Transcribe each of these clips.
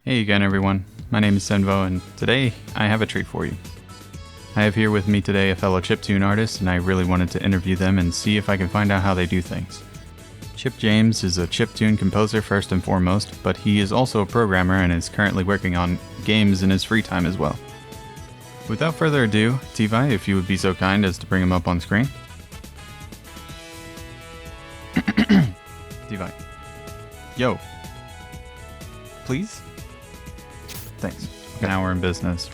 Hey again everyone, my name is Senvo and today I have a treat for you. I have here with me today a fellow chiptune artist and I really wanted to interview them and see if I can find out how they do things. Chip James is a chiptune composer first and foremost, but he is also a programmer and is currently working on games in his free time as well. Without further ado, T-Vai, if you would be so kind as to bring him up on screen. T-Vai. Yo. Please? Thanks. Now we're in business.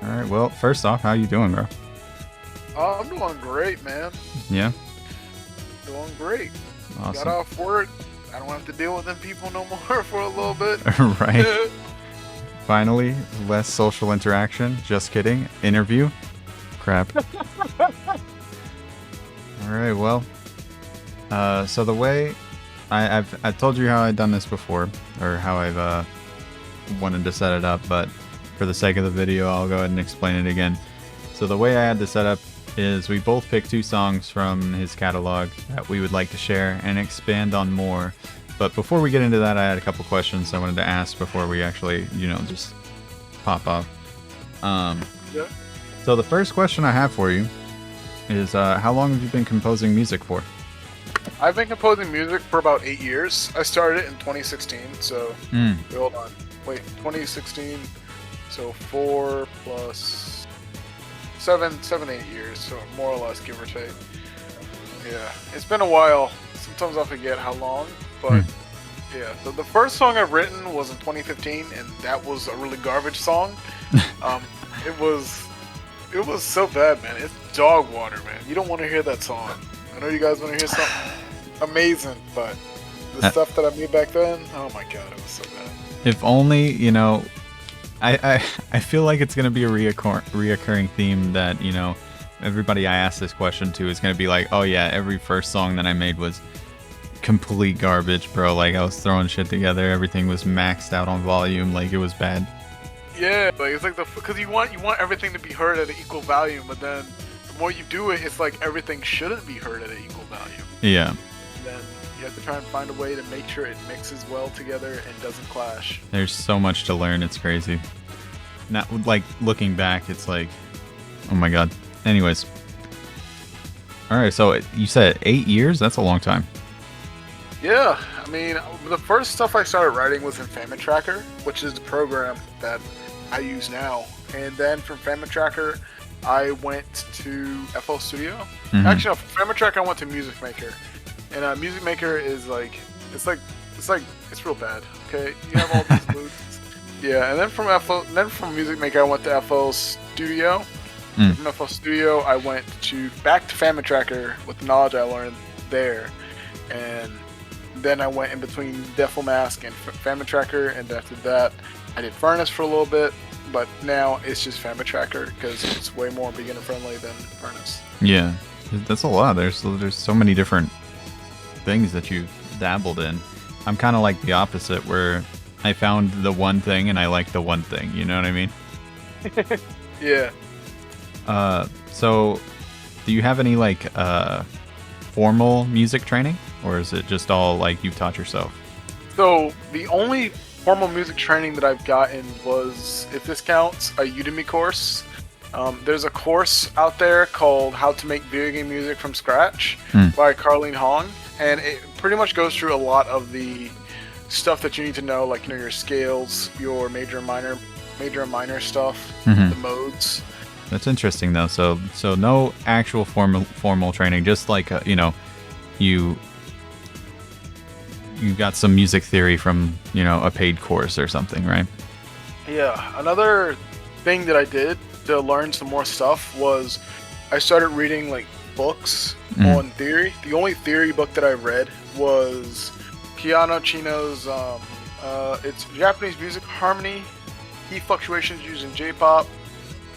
Alright, well, first off, how you doing, bro? Oh, I'm doing great, man. Yeah? Doing great. Awesome. Got off work. I don't have to deal with them people no more for a little bit. Right. Finally, less social interaction. Just kidding. Interview. Crap. Alright, well. So the way... I've told you how I've done this before, or how I've wanted to set it up, but for the sake of the video, I'll go ahead and explain it again. So the way I had to set up is we both pick 2 songs from his catalog that we would like to share and expand on more. But before we get into that, I had a couple questions I wanted to ask before we actually, just pop off. Yeah. So the first question I have for you is, how long have you been composing music for? I've been composing music for about 8 years. I started it in 2016, so... Wait, hold on. Wait, 2016, so 4 plus 7, 8 years, so more or less, give or take. Yeah, it's been a while. Sometimes I forget how long, but yeah. So the first song I've written was in 2015, and that was a really garbage song. It was so bad, man. It's dog water, man. You don't want to hear that song. I know you guys want to hear something amazing, but the stuff that I made back then, oh my god, it was so bad. If only, I feel like it's going to be a reoccurring theme that, everybody I ask this question to is going to be like, oh yeah, every first song that I made was complete garbage, bro. Like, I was throwing shit together, everything was maxed out on volume, like, it was bad. Yeah, like, it's like because you want everything to be heard at an equal volume, but then the more you do it, it's like everything shouldn't be heard at an equal value. Yeah. And then you have to try and find a way to make sure it mixes well together and doesn't clash. There's so much to learn, it's crazy. Not like looking back, it's like, oh my god. Anyways. Alright, so you said 8 years? That's a long time. Yeah, I mean, the first stuff I started writing was in Famine Tracker, which is the program that I use now. And then from Famine Tracker, I went to FL Studio. Actually, no, from Famine Tracker, I went to Music Maker. And Music Maker is it's real bad. Okay, you have all these loops. Yeah, and then from Music Maker, I went to FL Studio. From FL Studio, I went back to Famine Tracker with the knowledge I learned there, and then I went in between Defl Mask and Famine Tracker, and after that, I did Furnace for a little bit. But now it's just Famine Tracker because it's way more beginner friendly than Furnace. Yeah, that's a lot. There's so many different things that you've dabbled in. I'm kind of like the opposite, where I found the one thing and I like the one thing. You know what I mean? Yeah. So, do you have any like formal music training, or is it just all like you've taught yourself? So the only formal music training that I've gotten was, if this counts, a Udemy course. There's a course out there called How to Make Video Game Music from Scratch by Carleen Hong, and it pretty much goes through a lot of the stuff that you need to know, like your scales, your major and minor stuff, the modes. That's interesting though. So no actual formal training, just like you got some music theory from a paid course or something, right? Yeah. Another thing that I did to learn some more stuff was I started reading like books on theory. The only theory book that I read was Keanu Chino's it's Japanese music harmony, key fluctuations used in J-pop,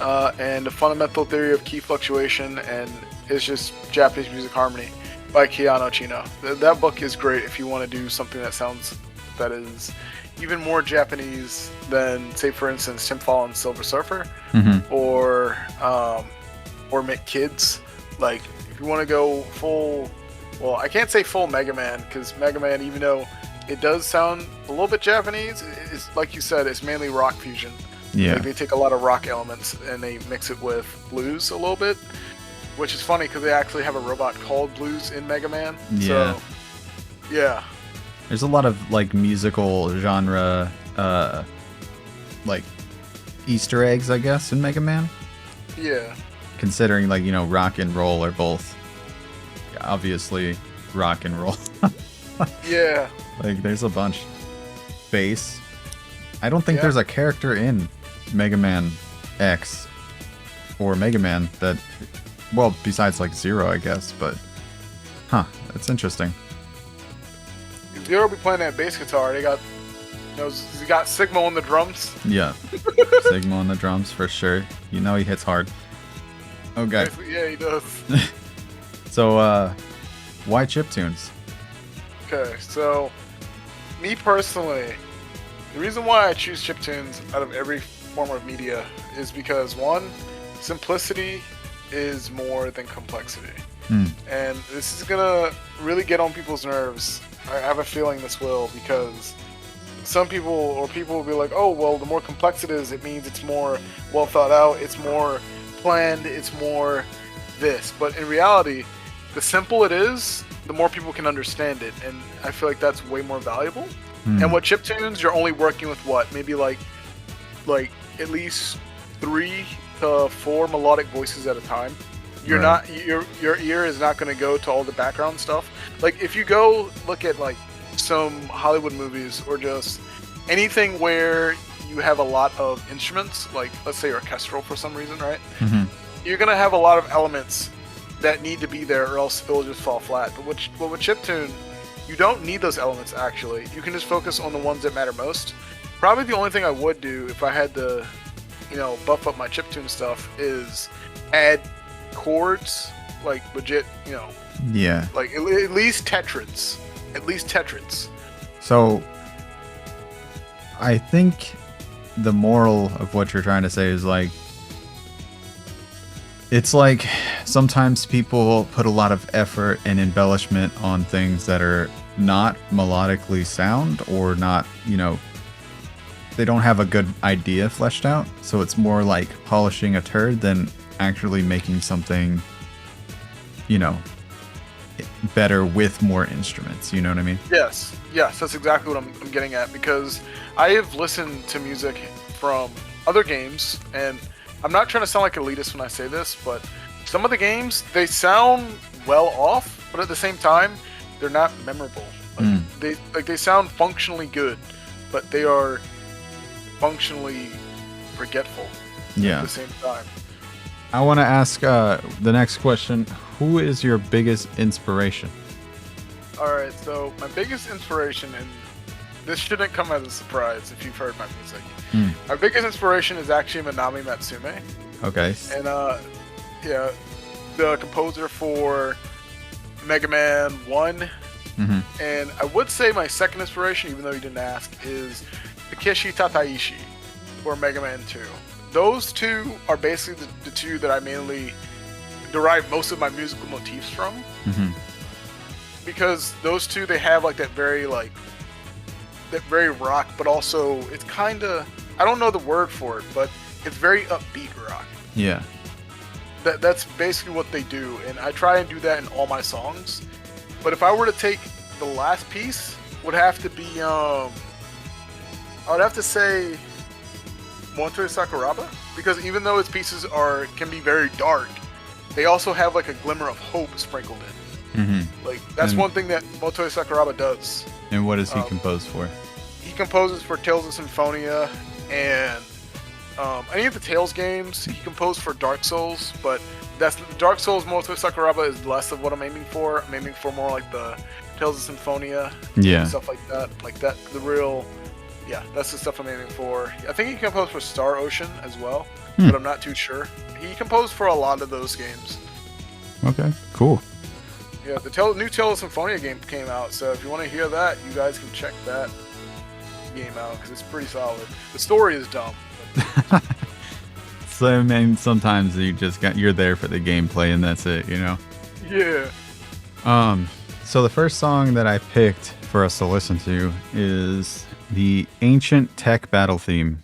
and the fundamental theory of key fluctuation, and it's just Japanese music harmony by Keanu Chino. That book is great if you want to do something that is even more Japanese than, say, for instance, Tim Fallon's Silver Surfer, or Mick Kids. Like, if you want to go full, well, I can't say full Mega Man, because Mega Man, even though it does sound a little bit Japanese. It's like you said, it's mainly rock fusion. Yeah. Like they take a lot of rock elements and they mix it with blues a little bit, which is funny because they actually have a robot called Blues in Mega Man. Yeah. So, yeah. There's a lot of like musical genre, like Easter eggs, I guess, in Mega Man. Yeah. Considering like, you know, rock and roll are both obviously rock and roll. Yeah. Like there's a bunch. Bass. I don't think there's a character in Mega Man X or Mega Man that, well, besides like Zero, I guess, but that's interesting. Zero be playing that bass guitar. They got, you know, he got Sigma on the drums. Yeah. Sigma on the drums for sure. You know he hits hard. Okay. Yeah, he does. So, why chiptunes? Okay, so me personally, the reason why I choose chiptunes out of every form of media is because one, simplicity is more than complexity. And this is gonna really get on people's nerves. I have a feeling this will, because some people will be like, oh, well, the more complex it is, it means it's more well thought out, it's more planned, it's more this. But in reality, the simple it is, the more people can understand it, and I feel like that's way more valuable. And with chiptunes, you're only working with what? Maybe like at least 3 to 4 melodic voices at a time. You're not your ear is not going to go to all the background stuff. Like if you go look at like some Hollywood movies or just anything where you have a lot of instruments, like let's say orchestral for some reason, right? You're going to have a lot of elements that need to be there, or else it will just fall flat. But with chiptune, you don't need those elements actually. You can just focus on the ones that matter most. Probably the only thing I would do if I had to, you know, buff up my chiptune stuff is add chords, like legit, you know. Yeah. Like at least tetrats. At least tetrats. So, I think the moral of what you're trying to say is like, it's like sometimes people put a lot of effort and embellishment on things that are not melodically sound, or not, you know, they don't have a good idea fleshed out. So it's more like polishing a turd than actually making something, you know, better with more instruments. You know what I mean? Yes, that's exactly what I'm getting at, because I have listened to music from other games, and I'm not trying to sound like elitist when I say this, but some of the games, they sound well off, but at the same time, they're not memorable. Like, they sound functionally good, but they are functionally forgetful at the same time. I want to ask the next question. Who is your biggest inspiration? Alright, so my biggest inspiration, and this shouldn't come as a surprise if you've heard my music. My biggest inspiration is actually Manami Matsume. Okay. And yeah, the composer for Mega Man 1. And I would say my second inspiration, even though you didn't ask, is Takeshi Tataishi for Mega Man 2. Those two are basically the two that I mainly derive most of my musical motifs from. Because those two, they have like that very rock, but also it's kind of, I don't know the word for it, but it's very upbeat rock. Yeah. That's basically what they do, and I try and do that in all my songs. But if I were to take the last piece, would have to be I would have to say Montoya Sakuraba, because even though its pieces can be very dark, they also have like a glimmer of hope sprinkled in. Like that's one thing that Montoya Sakuraba does. And what does he compose for? He composes for Tales of Symphonia and any of the Tales games. He composed for Dark Souls, but that's Dark Souls. Montoya Sakuraba is less of what I'm aiming for. I'm aiming for more like the Tales of Symphonia, stuff like that. Like that, the real, that's the stuff I'm aiming for. I think he composed for Star Ocean as well, but I'm not too sure. He composed for a lot of those games. Okay, cool. Yeah, the new Tales of Symphonia game came out, so if you want to hear that, you guys can check that game out, because it's pretty solid. The story is dumb. So I mean, sometimes you're there for the gameplay and that's it, you know? Yeah. So the first song that I picked for us to listen to is the Ancient Tech Battle theme.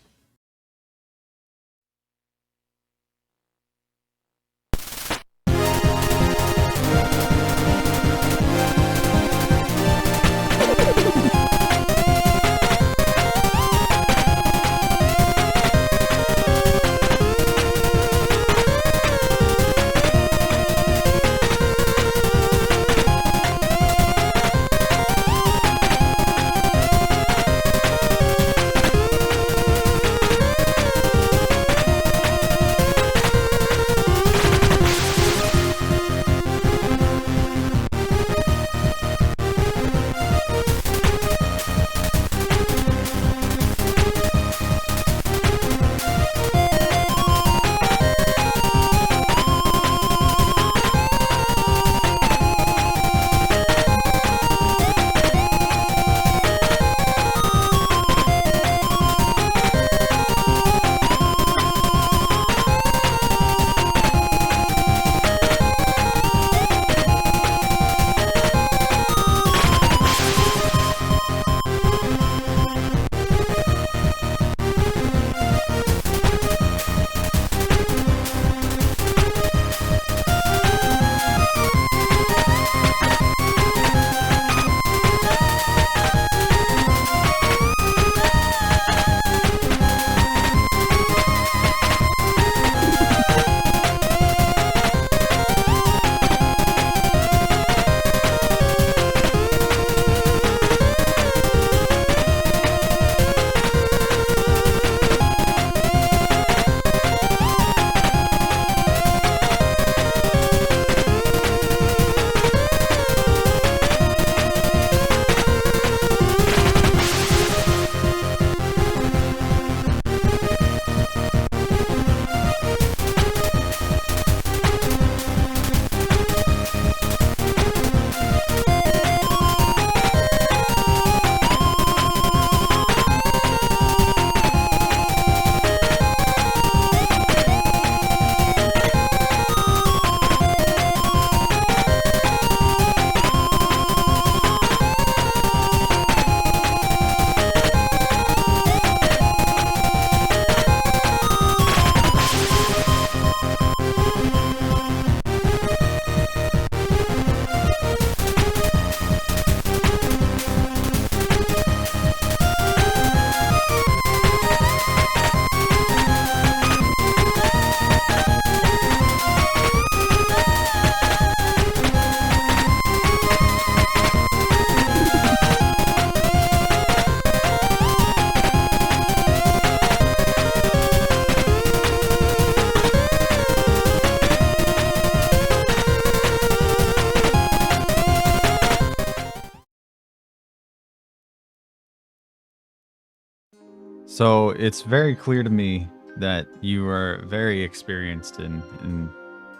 So it's very clear to me that you are very experienced in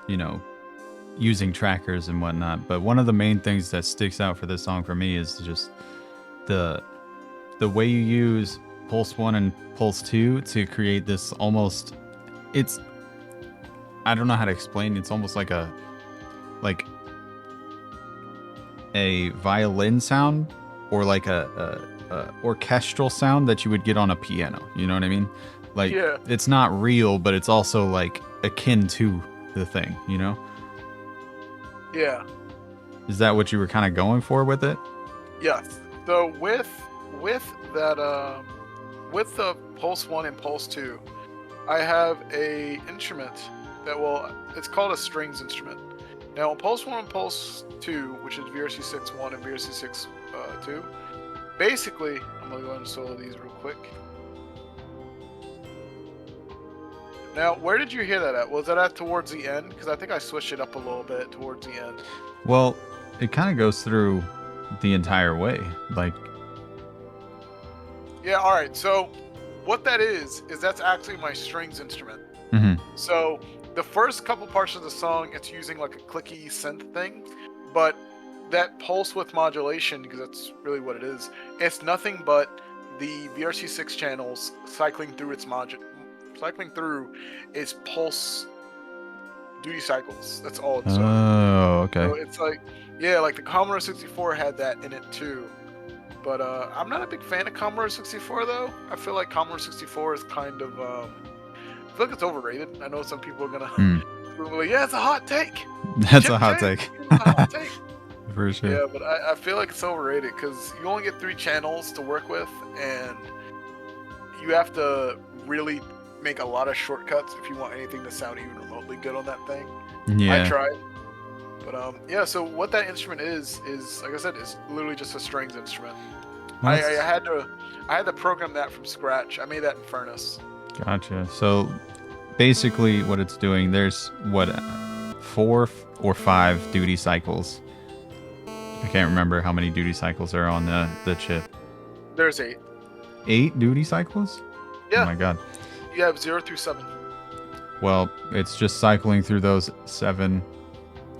you know, using trackers and whatnot. But one of the main things that sticks out for this song for me is just the the way you use Pulse 1 and Pulse 2 to create this almost, it's, I don't know how to explain, it's almost like like a violin sound or like a orchestral sound that you would get on a piano. You know what I mean? Like, Yeah. it's not real, but it's also like akin to the thing, you know? Yeah. Is that what you were kind of going for with it? Yes. So with that with the Pulse 1 and Pulse 2, I have a instrument that it's called a strings instrument. Now on Pulse 1 and Pulse 2, which is VRC6 1 and VRC6 2, basically, I'm gonna go ahead and solo these real quick. Now, where did you hear that at? Was that at towards the end? Because I think I switched it up a little bit towards the end. Well, it kind of goes through the entire way. Like, yeah, all right. So what that is that's actually my strings instrument. mm-hmm. So the first couple parts of the song, it's using like a clicky synth thing, but that pulse width modulation, because that's really what it is, it's nothing but the VRC6 channels cycling through its pulse duty cycles. That's all it's doing. Oh, okay. So it's like, Yeah, like the Commodore 64 had that in it too. But I'm not a big fan of Commodore 64 though. I feel like Commodore 64 is kind of I feel like it's overrated. I know some people are gonna Hmm. be like, yeah, it's a hot take. That's a Chip hot Tunes, take. it's a hot take. For sure. Yeah, but I feel like it's overrated because you only get 3 channels to work with, and you have to really make a lot of shortcuts if you want anything to sound even remotely good on that thing. I Yeah. tried, but yeah. So what that instrument is like I said, is literally just a strings instrument. I had to program that from scratch. I made that in Furnace. Gotcha. So basically what it's doing, there's what, 4 or 5 duty cycles. I can't remember how many duty cycles are on the chip. There's 8. 8 duty cycles? Yeah. Oh my god. You have 0 through 7. Well, it's just cycling through those 7,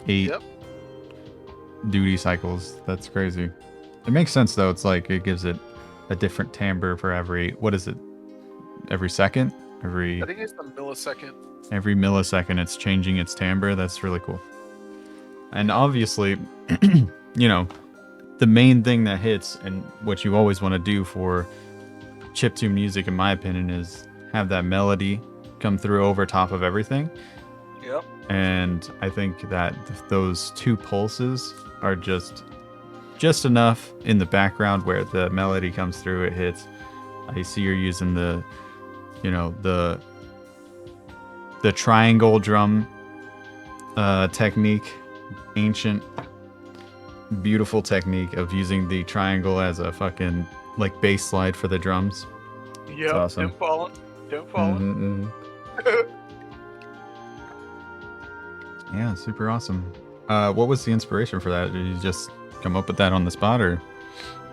8 Yep. duty cycles. That's crazy. It makes sense though. It's like it gives it a different timbre for every, what is it? Every second? I think it's a millisecond. Every millisecond it's changing its timbre. That's really cool. And obviously, you know, the main thing that hits and what you always want to do for chiptune music, in my opinion, is have that melody come through over top of everything. Yep. And I think that those 2 pulses are just enough in the background where the melody comes through, it hits. I see you're using the, you know, the triangle drum technique, ancient, beautiful technique of using the triangle as a fucking like bass slide for the drums. Yep. Awesome. Don't fall. Yeah, super awesome. What was the inspiration for that? Did you just come up with that on the spot, or?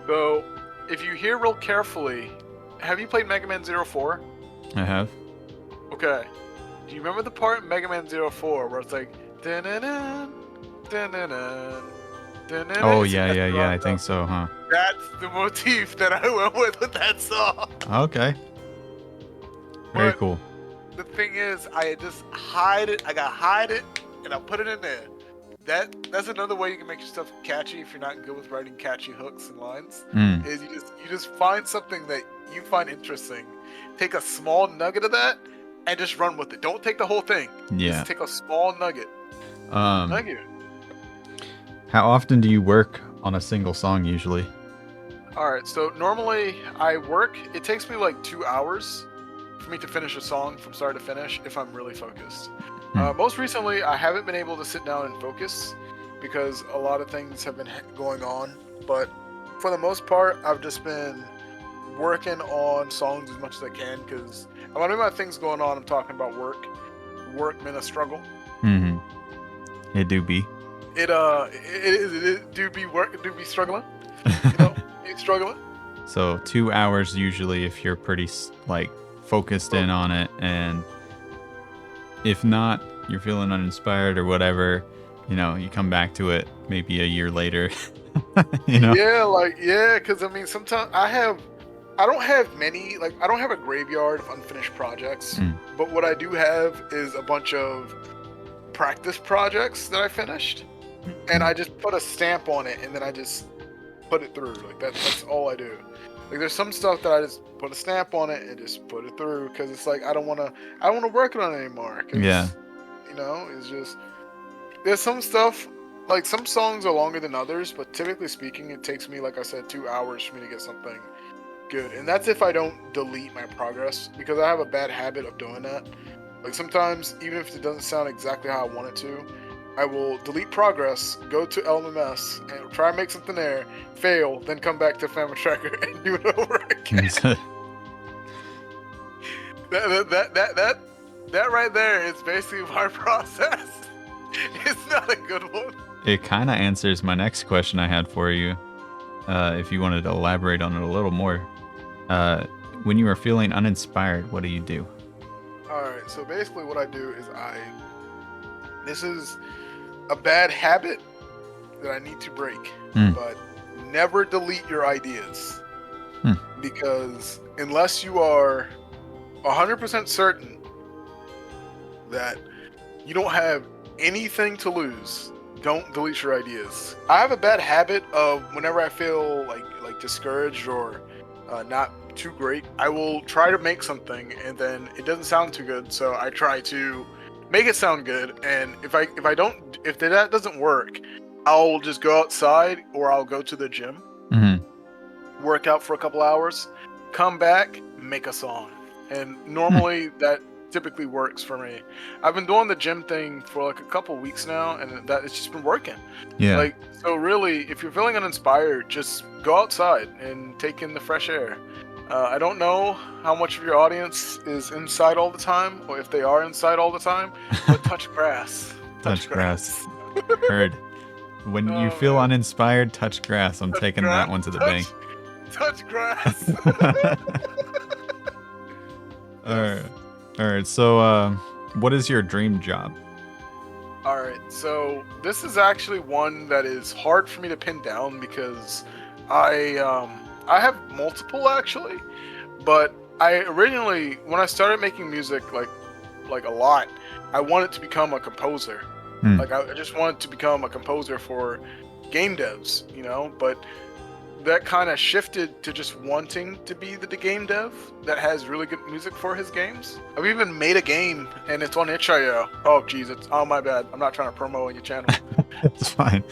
So, if you hear real carefully, have you played Mega Man 04? I have. Okay. Do you remember the part in Mega Man 04 where it's like dun-dun-dun, dun-dun-dun, dun-dun-dun? Oh It's yeah, like that I song, think so, huh? That's the motif that I went with that song. Okay. Very But cool. the thing is, I just hide it. I gotta hide it, and I'll put it in there. That's another way you can make your stuff catchy if you're not good with writing catchy hooks and lines. Is you just find something that you find interesting, take a small nugget of that, and just run with it. Don't take the whole thing. Yeah. Just take a small nugget. Thank you. How often do you work on a single song usually? Alright, so normally I work, it takes me like 2 hours for me to finish a song from start to finish if I'm really focused. Most recently, I haven't been able to sit down and focus because a lot of things have been going on, but for the most part, I've just been working on songs as much as I can because a lot of my things going on, I'm talking about work. Work been a struggle. Mm-hmm. It do be. It do be struggling. You know, be struggling. So 2 hours usually if you're pretty like focused in on it, and if not, you're feeling uninspired or whatever, you know, you come back to it maybe a year later. You know? Yeah, because I mean, sometimes I don't have many, like, I don't have a graveyard of unfinished projects, but what I do have is a bunch of practice projects that I finished, and I just put a stamp on it, and then I just put it through. Like, that's all I do. Like, there's some stuff that I just put a stamp on it and just put it through, because it's like, I don't want to work on it anymore. Yeah. You know, it's just, there's some stuff, like, some songs are longer than others, but typically speaking, it takes me, like I said, 2 hours for me to get something good. And that's if I don't delete my progress, because I have a bad habit of doing that. Like, sometimes, even if it doesn't sound exactly how I want it to, I will delete progress, go to LMS, and try and make something there, fail, then come back to Family Tracker and do it over again. That right there is basically my process. It's not a good one. It kind of answers my next question I had for you. If you wanted to elaborate on it a little more. When you are feeling uninspired, what do you do? Alright, so basically what I do is this is a bad habit that I need to break, but never delete your ideas. Because unless you are 100% certain that you don't have anything to lose, don't delete your ideas. I have a bad habit of whenever I feel like discouraged or not too great, I will try to make something and then it doesn't sound too good, so I try to make it sound good. And if that doesn't work, I'll just go outside or I'll go to the gym, work out for a couple hours, come back, make a song. And normally that typically works for me. I've been doing the gym thing for like a couple weeks now, and that it's just been working. Yeah. Like, so really, if you're feeling uninspired, just go outside and take in the fresh air. I don't know how much of your audience is inside all the time, or if they are inside all the time, but touch grass. Touch grass. Heard. When you feel uninspired, touch grass. I'm taking that one to the bank. Touch grass. All right. So, what is your dream job? All right. So this is actually one that is hard for me to pin down because I have multiple actually, but I originally, when I started making music like a lot, I wanted to become a composer. Like I just wanted to become a composer for game devs, you know, but that kind of shifted to just wanting to be the game dev that has really good music for his games. I've even made a game and it's on itch.io. Oh geez, oh my bad. I'm not trying to promo on your channel. It's fine.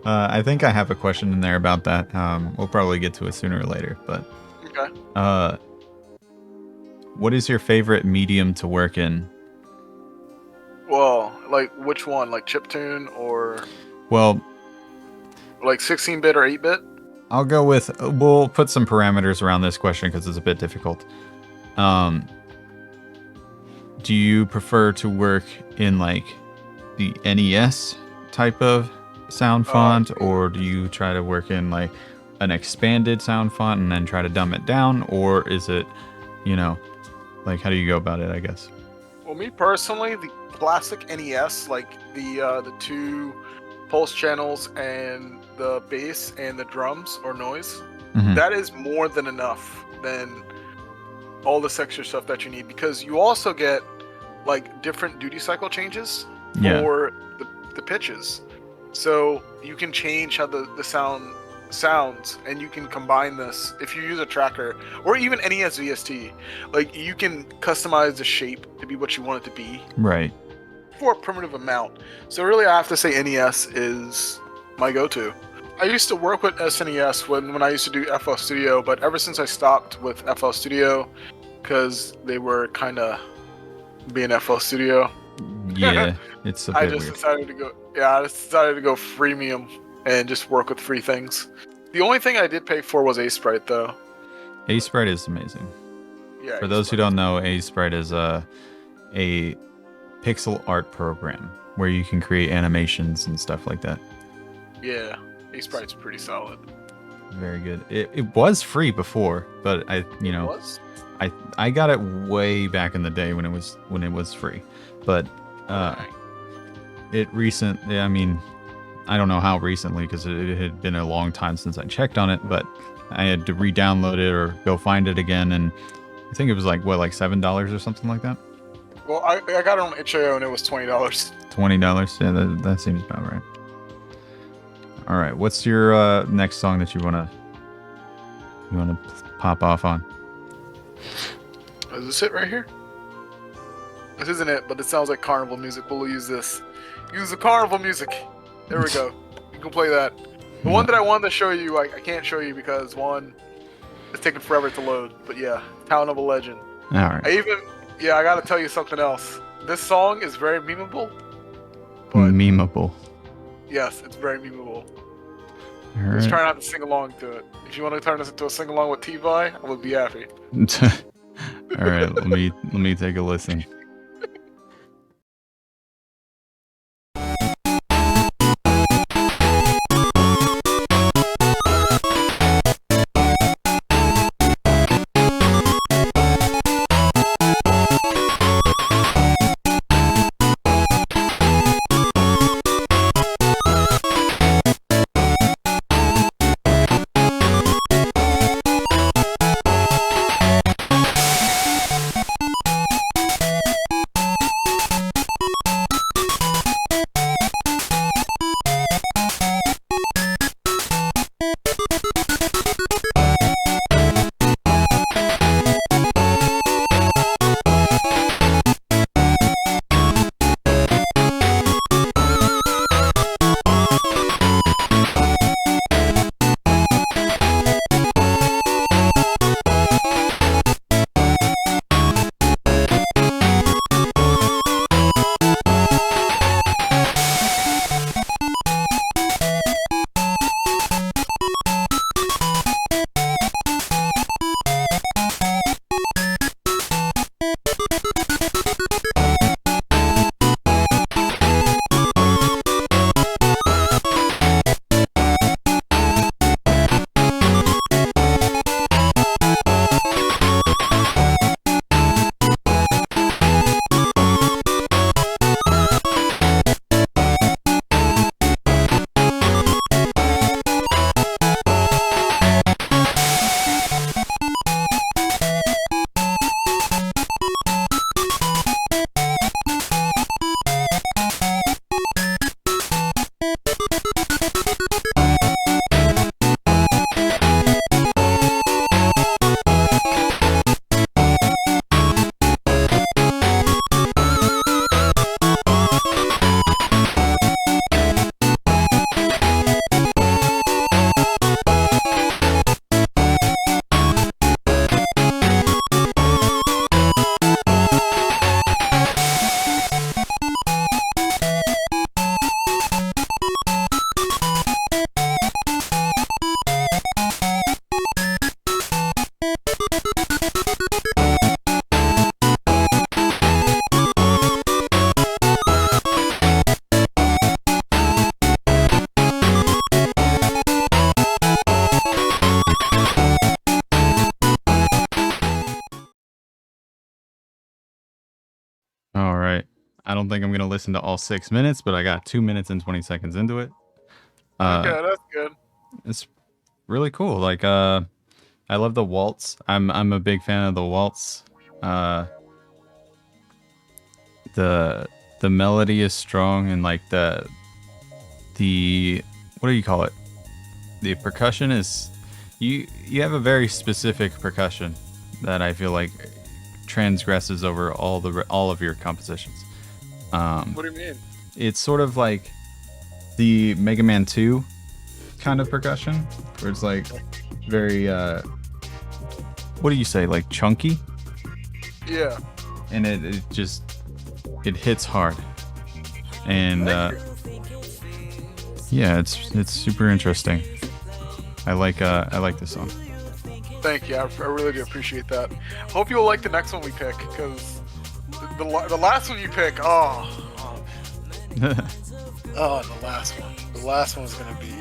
I think I have a question in there about that. We'll probably get to it sooner or later, but okay. What is your favorite medium to work in? Well, like which one? Like chiptune or like 16-bit or 8-bit? I'll go with, we'll put some parameters around this question because it's a bit difficult. Do you prefer to work in like the NES type of sound font, or do you try to work in like an expanded sound font and then try to dumb it down, or is it, you know, like how do you go about it, I guess? Well, me personally, the classic NES, like the 2 pulse channels and the bass and the drums or noise, that is more than enough than all this extra stuff that you need, because you also get like different duty cycle changes for the pitches. So you can change how the sound sounds, and you can combine this if you use a tracker or even NES VST. Like you can customize the shape to be what you want it to be. Right. For a primitive amount. So really I have to say NES is my go-to. I used to work with SNES when I used to do FL Studio, but ever since I stopped with FL Studio, because they were kind of being FL Studio. Yeah, it's a bit weird. Decided to go. Yeah, I just decided to go freemium and just work with free things. The only thing I did pay for was Sprite, though. Sprite is amazing. Yeah. For those who don't know, Sprite is a pixel art program where you can create animations and stuff like that. Yeah, Sprite's pretty solid. Very good. It was free before, but I got it way back in the day when it was free. But I mean, I don't know how recently, because it had been a long time since I checked on it, but I had to re-download it or go find it again, and I think it was like $7 or something like that. Well, I got it on itch.io and it was $20. $20? Yeah, that seems about right. All right, what's your next song that you wanna pop off on? Is this it right here? This isn't it, but it sounds like carnival music. We'll use this. Use the carnival music. There we go. You can play that. The one that I wanted to show you, I can't show you because one, it's taking forever to load. But yeah, Town of a Legend. All right. I gotta tell you something else. This song is very memeable. Memeable. Yes, it's very memeable. All Just right. try not to sing along to it. If you want to turn this into a sing along with T-Vai, I would be happy. All right, let me take a listen. All right. I don't think I'm gonna listen to all 6 minutes, but I got 2 minutes and 20 seconds into it. Okay, that's good. It's really cool. Like I love the waltz. I'm a big fan of the waltz. Uh the melody is strong, and like the what do you call it? The percussion is you have a very specific percussion that I feel like transgresses over all of your compositions. What do you mean? It's sort of like the Mega Man 2 kind of percussion, where it's like very what do you say, like chunky? Yeah. And it just it hits hard. And yeah, it's super interesting. I like this song. Thank you. I really do appreciate that. Hope you'll like the next one we pick, because the last one you pick, oh, the last one. The last one's gonna be.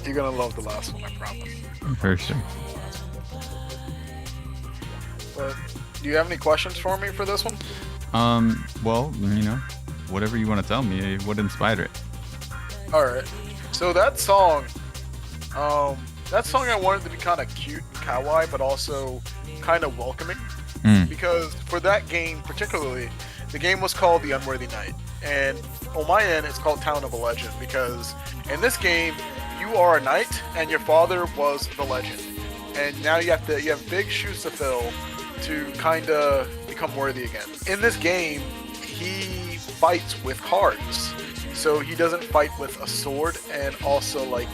You're gonna love the last one, I promise. For sure. But do you have any questions for me for this one? Well, you know, whatever you want to tell me, what inspired it? All right. So that song I wanted to be kind of cute and kawaii, but also kind of welcoming. Because for that game particularly, the game was called The Unworthy Knight, and on my end, it's called Town of a Legend, because in this game, you are a knight, and your father was the legend, and now you have big shoes to fill to kind of become worthy again. In this game, he fights with cards, so he doesn't fight with a sword and also like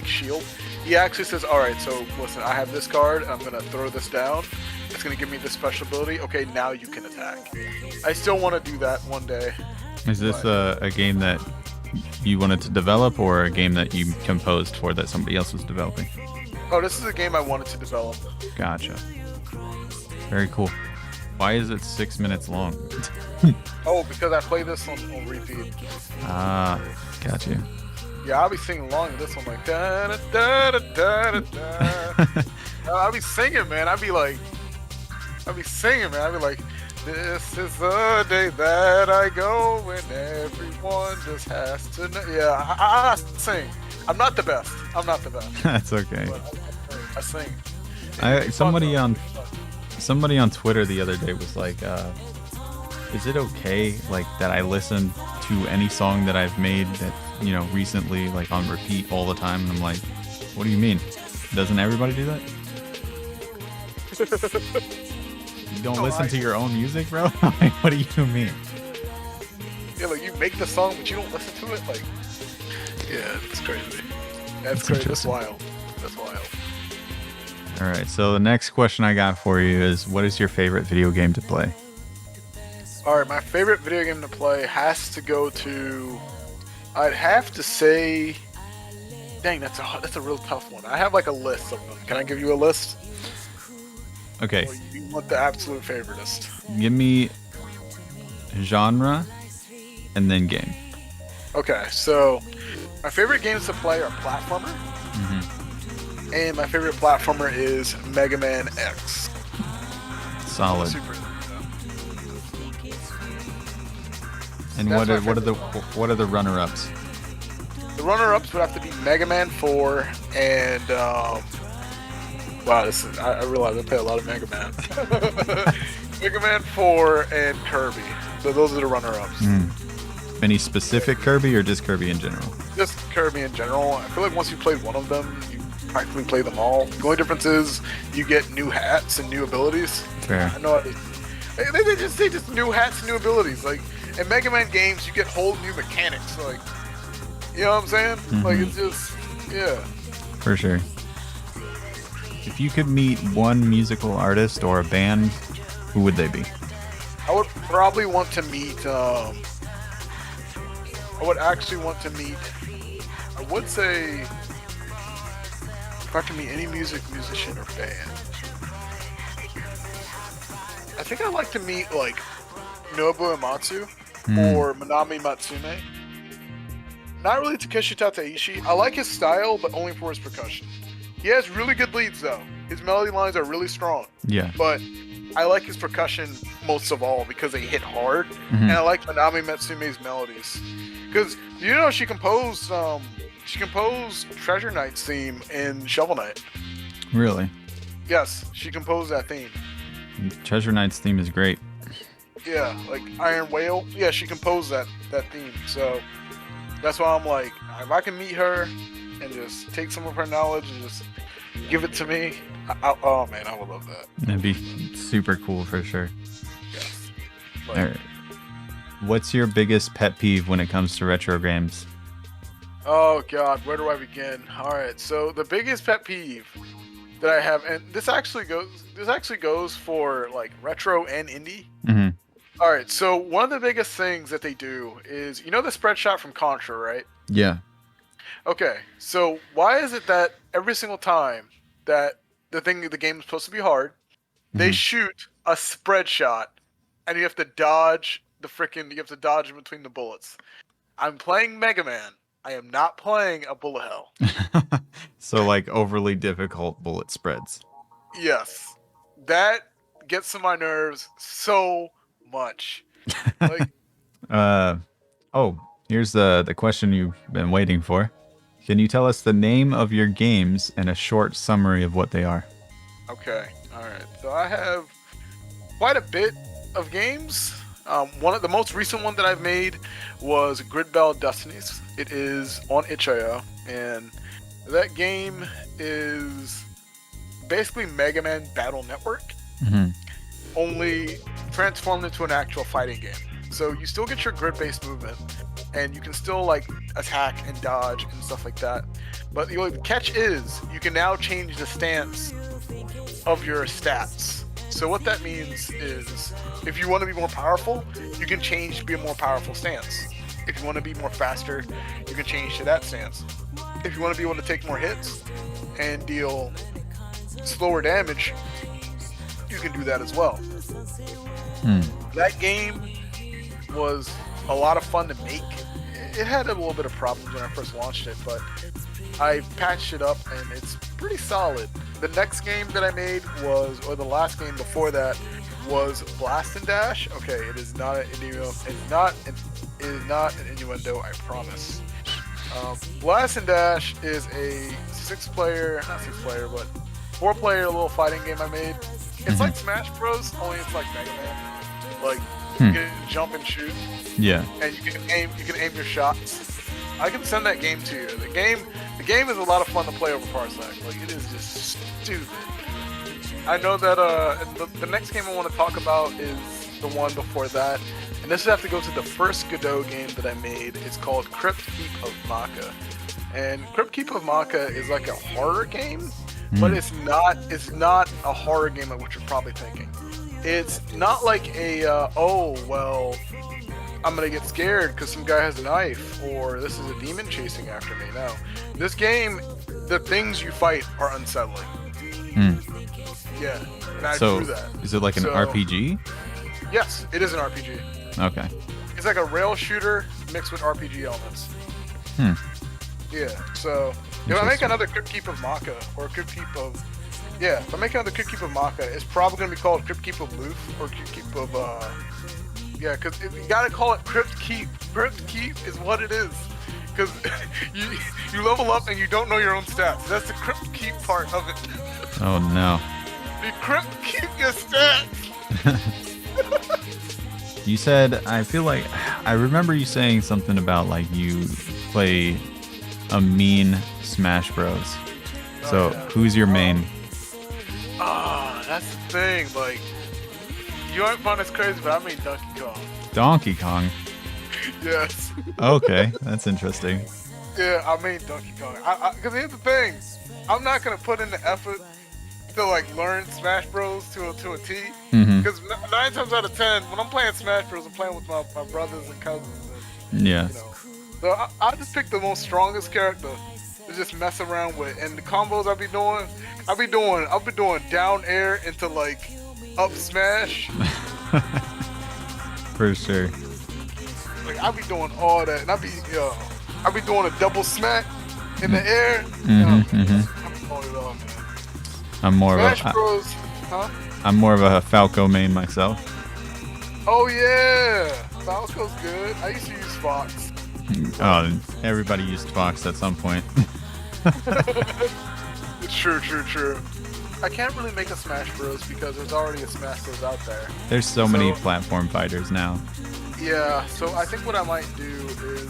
shield. He actually says, all right, so listen, I have this card, and I'm gonna throw this down. It's gonna give me this special ability. Okay, now you can attack. I still want to do that one day. Is this a game that you wanted to develop, or a game that you composed for that somebody else was developing? Oh, this is a game I wanted to develop. Gotcha. Very cool. Why is it 6 minutes long? Oh, because I play this on repeat. Ah, got you. Yeah, I'll be singing along with this one, like da da da da da da. I'll be singing, man. I'll be singing, man. I'll be like, this is the day that I go when everyone just has to know. Yeah, I sing. I'm not the best. That's okay. I sing. Somebody on Twitter the other day was like, is it okay like that I listen to any song that I've made that, you know, recently, like on repeat all the time? And I'm like, what do you mean? Doesn't everybody do that? You don't listen to your own music, bro? Like, what do you mean? Yeah, like you make the song, but you don't listen to it. Like, yeah, it's crazy. That's crazy. That's wild. That's wild. All right. So the next question I got for you is, what is your favorite video game to play? All right, my favorite video game to play has to go to. I'd have to say. Dang, that's a real tough one. I have like a list of them. Can I give you a list? Okay. Or you want the absolute favoritist? Give me genre and then game. Okay, so my favorite games to play are platformer. And my favorite platformer is Mega Man X. Solid. And what are the runner-ups? The runner-ups would have to be Mega Man 4 and wow, I realize I play a lot of Mega Man. Mega Man 4 and Kirby. So those are the runner-ups. Any specific Kirby or just Kirby in general? Just Kirby in general. I feel like once you play one of them, you practically play them all. The only difference is you get new hats and new abilities. Fair. I know they just new hats and new abilities. Like in Mega Man games, you get whole new mechanics. Like, you know what I'm saying? Like it's just, yeah. For sure. If you could meet one musical artist or a band, who would they be? I would probably want to meet. I would actually want to meet. I would say, if I could meet any musician or band, I think I'd like to meet like Nobuo Uematsu or Manami Matsume. Not really Takeshi Tateishi. I like his style, but only for his percussion. He has really good leads though. His melody lines are really strong. Yeah. But I like his percussion most of all because they hit hard, and I like Manami Matsume's melodies. Because she composed Treasure Knight's theme in Shovel Knight. Really? Yes, she composed that theme. Treasure Knight's theme is great. Yeah, like Iron Whale. Yeah, she composed that theme. So that's why I'm like, if I can meet her and just take some of her knowledge and just give it to me, oh man, I would love that. That'd be super cool for sure. Yes. All right. What's your biggest pet peeve when it comes to retro games? Oh god, where do I begin? All right, so the biggest pet peeve that I have, and this actually goes for like retro and indie. All right, so one of the biggest things that they do is, the spread shot from Contra, right? Yeah. Okay, so why is it that every single time that the game is supposed to be hard, they shoot a spread shot, and you have to dodge in between the bullets? I'm playing Mega Man. I am not playing a bullet hell. So like overly difficult bullet spreads. Yes, that gets on my nerves so much. Like, here's the question you've been waiting for. Can you tell us the name of your games and a short summary of what they are? Okay, all right. So I have quite a bit of games. One of the most recent one that I've made was Gridbell Destinies. It is on itch.io, and that game is basically Mega Man Battle Network, only transformed into an actual fighting game. So you still get your grid-based movement, and you can still like attack and dodge and stuff like that. But the catch is you can now change the stance of your stats. So what that means is, if you want to be more powerful, you can change to be a more powerful stance. If you want to be more faster, you can change to that stance. If you want to be able to take more hits and deal slower damage, you can do that as well. That game was a lot of fun to make. It had a little bit of problems when I first launched it, but I patched it up and it's pretty solid. The next game that I made the last game before that was Blast and Dash. Okay, it is not an innuendo. It is not an innuendo, I promise. Blast and Dash is a 4-player little fighting game I made. It's like Smash Bros, only it's like Mega Man. Like, you can jump and shoot. Yeah. And you can aim your shots. I can send that game to you. The game is a lot of fun to play over Parsec. Like, it is just stupid. I know that the next game I want to talk about is the one before that. And this would have to go to the first Godot game that I made. It's called Crypt Keep of Maka. And Crypt Keep of Maka is like a horror game, but it's not a horror game like what you're probably thinking. It's not like I'm gonna get scared because some guy has a knife, or this is a demon chasing after me. No. This game, the things you fight are unsettling. Yeah, and I drew that. Is it like an RPG? Yes, it is an RPG. Okay. It's like a rail shooter mixed with RPG elements. Yeah, so if I make another Crypt Keep of Maka, or Crypt Keep of... Yeah, if I make another Crypt Keep of Maka, it's probably going to be called Crypt Keep of Loof, or Crypt Keep of... Yeah, because you gotta call it Crypt Keep. Crypt Keep is what it is. Because you level up and you don't know your own stats. That's the Crypt Keep part of it. Oh no. You Crypt Keep your stats! You said, I feel like, I remember you saying something about like you play a mean Smash Bros. So who's your main? That's the thing, like, you aren't fun as crazy, but I mean Donkey Kong. Donkey Kong? Yes. Okay, that's interesting. Yeah, I mean Donkey Kong. Because here's the thing, I'm not going to put in the effort to like learn Smash Bros to a T. Because 9 times out of 10, when I'm playing Smash Bros, I'm playing with my brothers and cousins. And, yeah. So I just pick the most strongest character to just mess around with. And the combos I'll be doing down air into like up smash. For sure. Like I'll be doing all that, and I'll be doing a double smack in the air. I'm pulling it off, man. I'm more Smash of a... Bros, huh? I'm more of a Falco main myself. Oh yeah, Falco's good. I used to use Fox. Oh, everybody used Fox at some point. True. I can't really make a Smash Bros because there's already a Smash Bros out there. There's so many platform fighters now. Yeah, so I think what I might do is,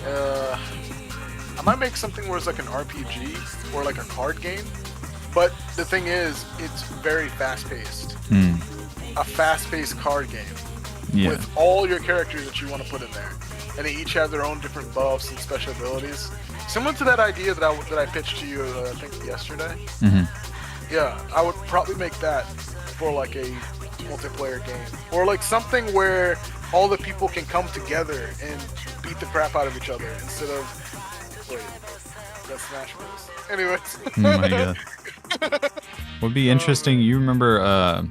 I might make something where it's like an RPG or like a card game. But the thing is, it's very fast-paced. A fast-paced card game with all your characters that you want to put in there, and they each have their own different buffs and special abilities. Similar to that idea that I pitched to you, I think yesterday. Yeah, I would probably make that for like a multiplayer game, or like something where all the people can come together and beat the crap out of each other instead of that's Smash Bros. Anyways. Oh my god. Would be interesting. You remember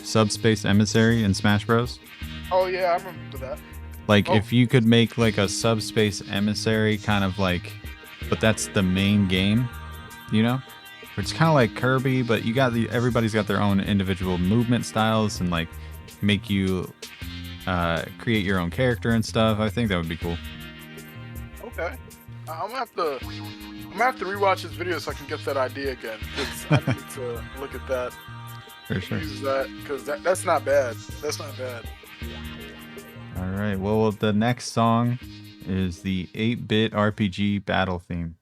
Subspace Emissary in Smash Bros? Oh yeah, I remember that. Like if you could make like a Subspace Emissary kind of like, but that's the main game, you know? It's kind of like Kirby, but you got everybody's got their own individual movement styles and like make you create your own character and stuff. I think that would be cool. Okay, I'm gonna have to rewatch this video so I can get that idea again, because I need to look at that. For sure. Use that, because that's not bad. That's not bad. All right. Well, the next song is the 8-bit RPG battle theme.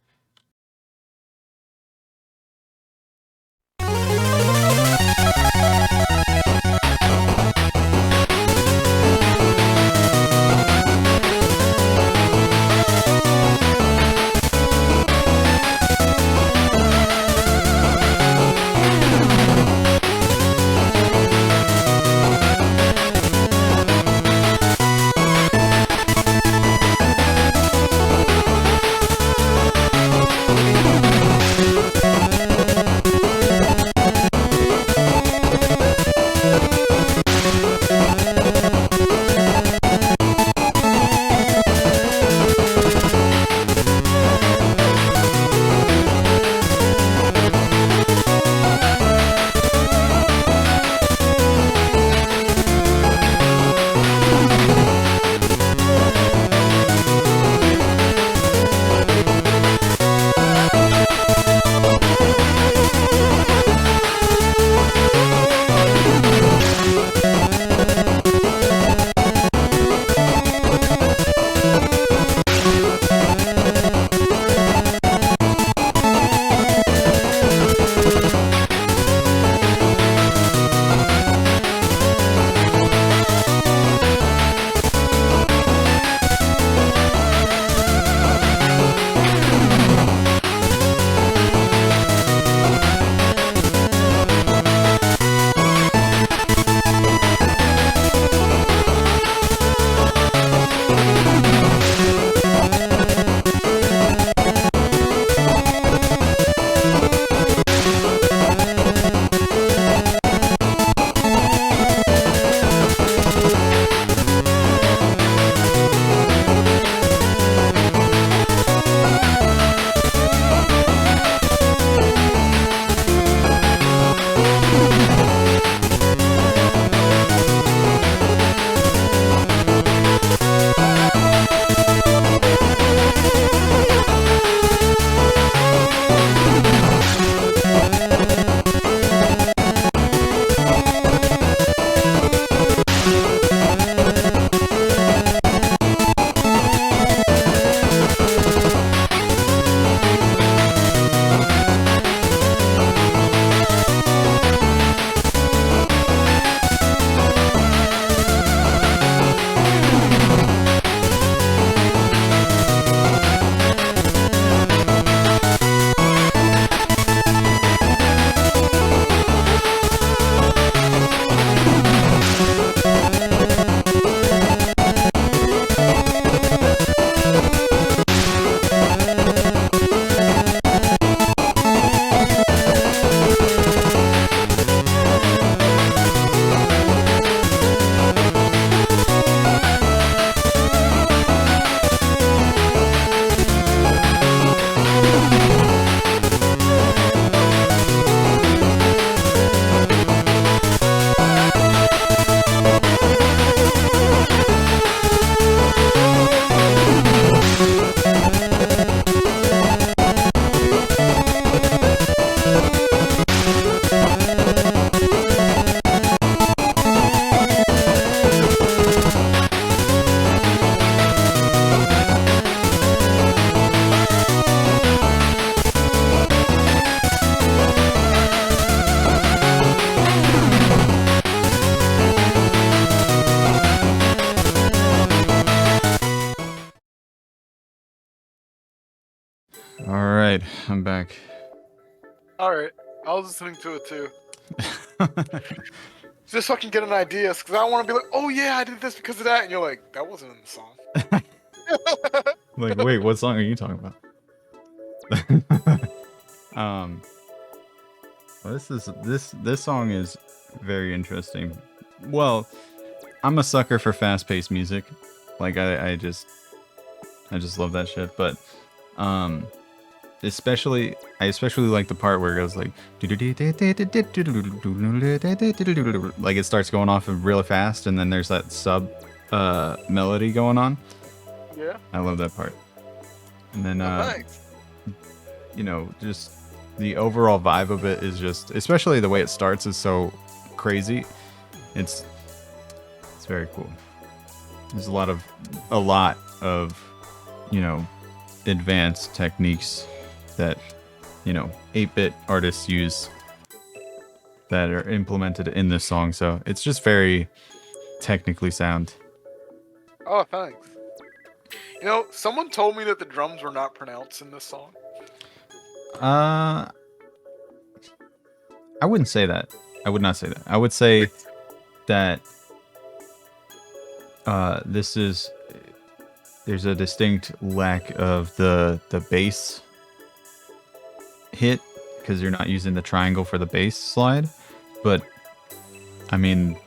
I'm back. All right, I was listening to it too. Just so I can get an idea, because I don't want to be like, oh yeah, I did this because of that, and you're like, that wasn't in the song. Like, wait, what song are you talking about? Well, this song is very interesting. Well, I'm a sucker for fast-paced music. Like I just love that shit. But I especially like the part where it goes like like it starts going off really fast, and then there's that sub melody going on. Yeah. I love that part. And then Nice. you know, just the overall vibe of it is just, especially the way it starts is so crazy. It's very cool. There's a lot of you know, advanced techniques that, you know, 8-bit artists use that are implemented in this song, so it's just very technically sound. Oh, thanks. You know, someone told me that the drums were not pronounced in this song. I wouldn't say that. I would not say that. I would say that there's a distinct lack of the bass hit because you're not using the triangle for the bass slide. But I mean,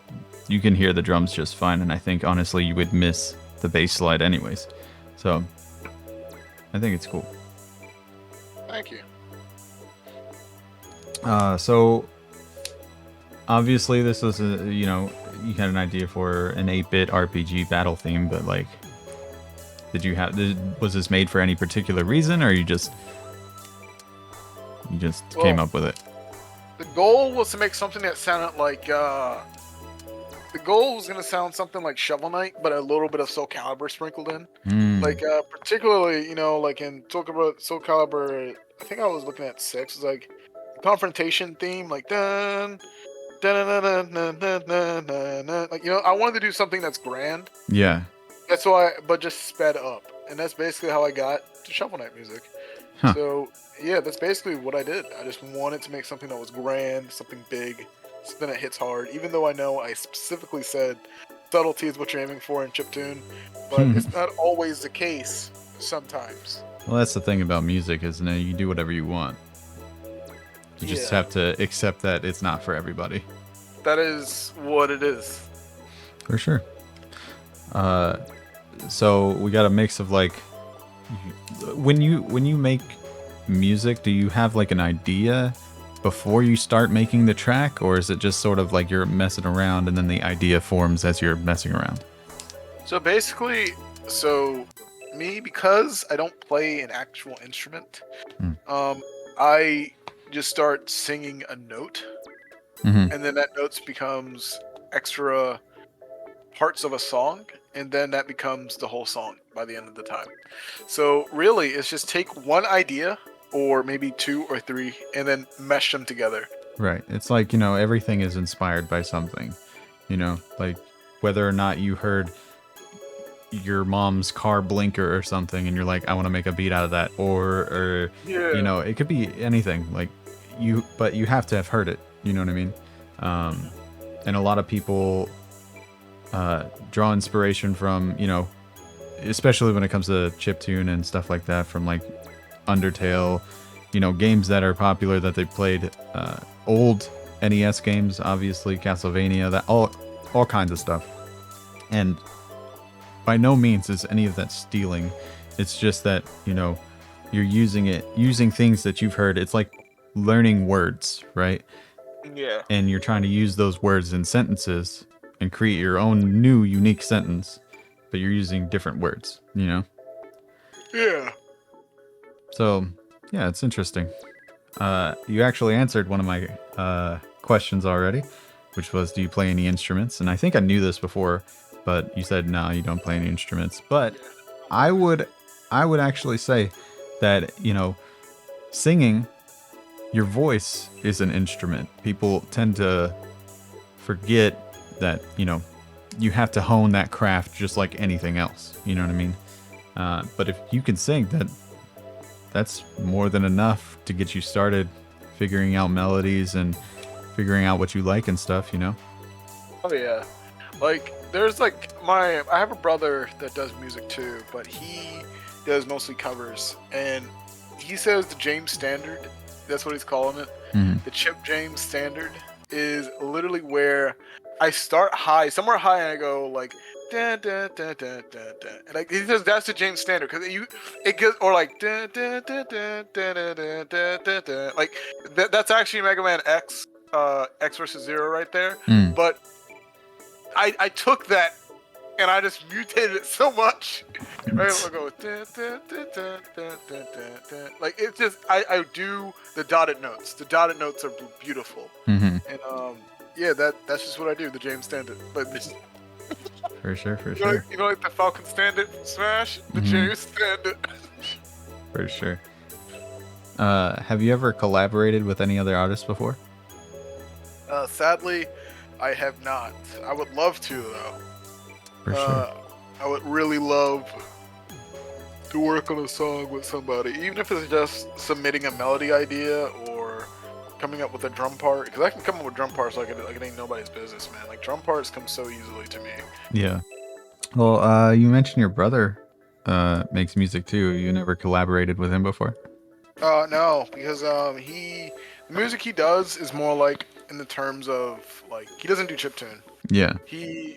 you can hear the drums just fine, and I think honestly you would miss the bass slide anyways. So I think it's cool. Thank you. So obviously this was a, you know, you had an idea for an 8-bit RPG battle theme, but like, was this made for any particular reason, or you just came up with it? The goal was to make something that sounded like the goal was gonna sound something like Shovel Knight, but a little bit of Soul Calibur sprinkled in. Like particularly, you know, like in Soul Calibur, I think I was looking at 6. It's like confrontation theme, like dun dun dun dun dun dun dun dun dun. Like, you know, I wanted to do something that's grand. Yeah. That's why, but just sped up, and that's basically how I got to Shovel Knight music. Huh. So yeah, that's basically what I did. I just wanted to make something that was grand, something big, something that hits hard. Even though I know I specifically said subtlety is what you're aiming for in chiptune, but it's not always the case. Sometimes. Well, that's the thing about music, isn't it? You do whatever you want. You just have to accept that it's not for everybody. That is what it is. For sure. So we got a mix of like, when you make music, do you have like an idea before you start making the track, or is it just sort of like you're messing around and then the idea forms as you're messing around? So basically, me, because I don't play an actual instrument, I just start singing a note, and then that note becomes extra parts of a song, and then that becomes the whole song by the end of the time. So really, it's just take one idea, or maybe 2 or 3, and then mesh them together. Right. It's like, you know, everything is inspired by something, you know, like whether or not you heard your mom's car blinker or something and you're like, I want to make a beat out of that, or you know, it could be anything, like but you have to have heard it, you know what I mean? And a lot of people draw inspiration from, you know, especially when it comes to chiptune and stuff like that, from like Undertale, you know, games that are popular that they played, old NES games, obviously, Castlevania, that all kinds of stuff. And by no means is any of that stealing. It's just that, you know, you're using things that you've heard. It's like learning words, right? Yeah. And you're trying to use those words in sentences and create your own new unique sentence, but you're using different words, you know? Yeah. So, yeah, it's interesting. You actually answered one of my questions already, which was, do you play any instruments? And I think I knew this before, but you said, no, you don't play any instruments. But I would actually say that, you know, singing, your voice is an instrument. People tend to forget that, you know, you have to hone that craft just like anything else. You know what I mean? But if you can sing, that's more than enough to get you started figuring out melodies and figuring out what you like and stuff, you know? Oh yeah, like there's like I have a brother that does music too, but he does mostly covers, and he says the James Standard, that's what he's calling it, Mhm. the Chip James Standard is literally where I start high, somewhere high, and I go like da da da da da da, and like he says that's the James Standard because it goes or like da da da da da da da da da da, like that's actually Mega Man X, X versus Zero right there, Mm. but I took that and I just mutated it so much. Right, I'll go dun, dun, dun, dun, dun, dun, dun, dun. Like it's just I do the dotted notes. The dotted notes are beautiful, Mhm. and yeah, that's just what I do. The James Standard, like For sure, for sure. you know, like the Falcon Standard from Smash, the Mhm. James Standard. For sure. Have you ever collaborated with any other artists before? Sadly, I have not. I would love to though. For sure. I would really love to work on a song with somebody, even if it's just submitting a melody idea or coming up with a drum part. Because I can come up with drum parts like it ain't nobody's business, man. Like drum parts come so easily to me. Yeah. Well, you mentioned your brother makes music too. You never collaborated with him before? No, because the music he does is more like in the terms of like he doesn't do chiptune. Yeah.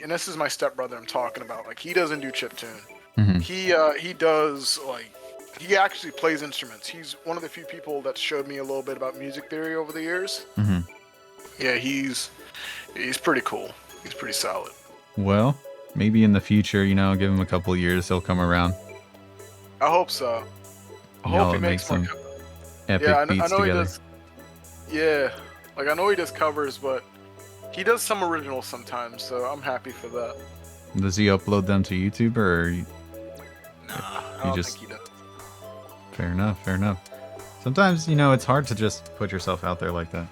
And this is my stepbrother I'm talking about. Like he doesn't do chiptune. Mhm. He does like he actually plays instruments. He's one of the few people that showed me a little bit about music theory over the years. Mhm. Yeah, he's pretty cool. He's pretty solid. Well, maybe in the future, you know, give him a couple years, he'll come around. I hope so. I hope Y'all he make makes more. some epic Yeah, I beats know he together. does. Yeah, like I know he does covers, but he does some originals sometimes. So I'm happy for that. Does he upload them to YouTube or? Nah, I He don't just- think he does. Fair enough. Fair enough. Sometimes, you know, it's hard to just put yourself out there like that.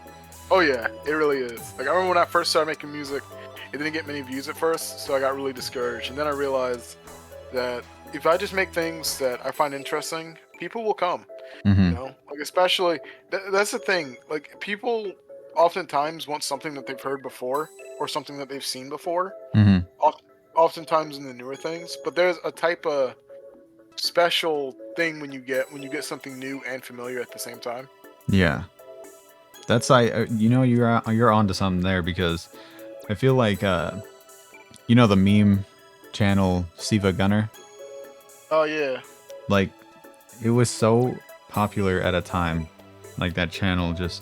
Oh yeah, it really is. Like I remember when I first started making music, it didn't get many views at first, so I got really discouraged. And then I realized that if I just make things that I find interesting, people will come. Hmm. You know, like especially that's the thing. Like people oftentimes want something that they've heard before or something that they've seen before. Hmm. Oftentimes in the newer things, but there's a type of special thing when you get something new and familiar at the same time. Yeah. That's you know, you're onto something there because I feel like you know the meme channel Siva Gunner? Oh yeah, Like it was so popular at a time. Like that channel just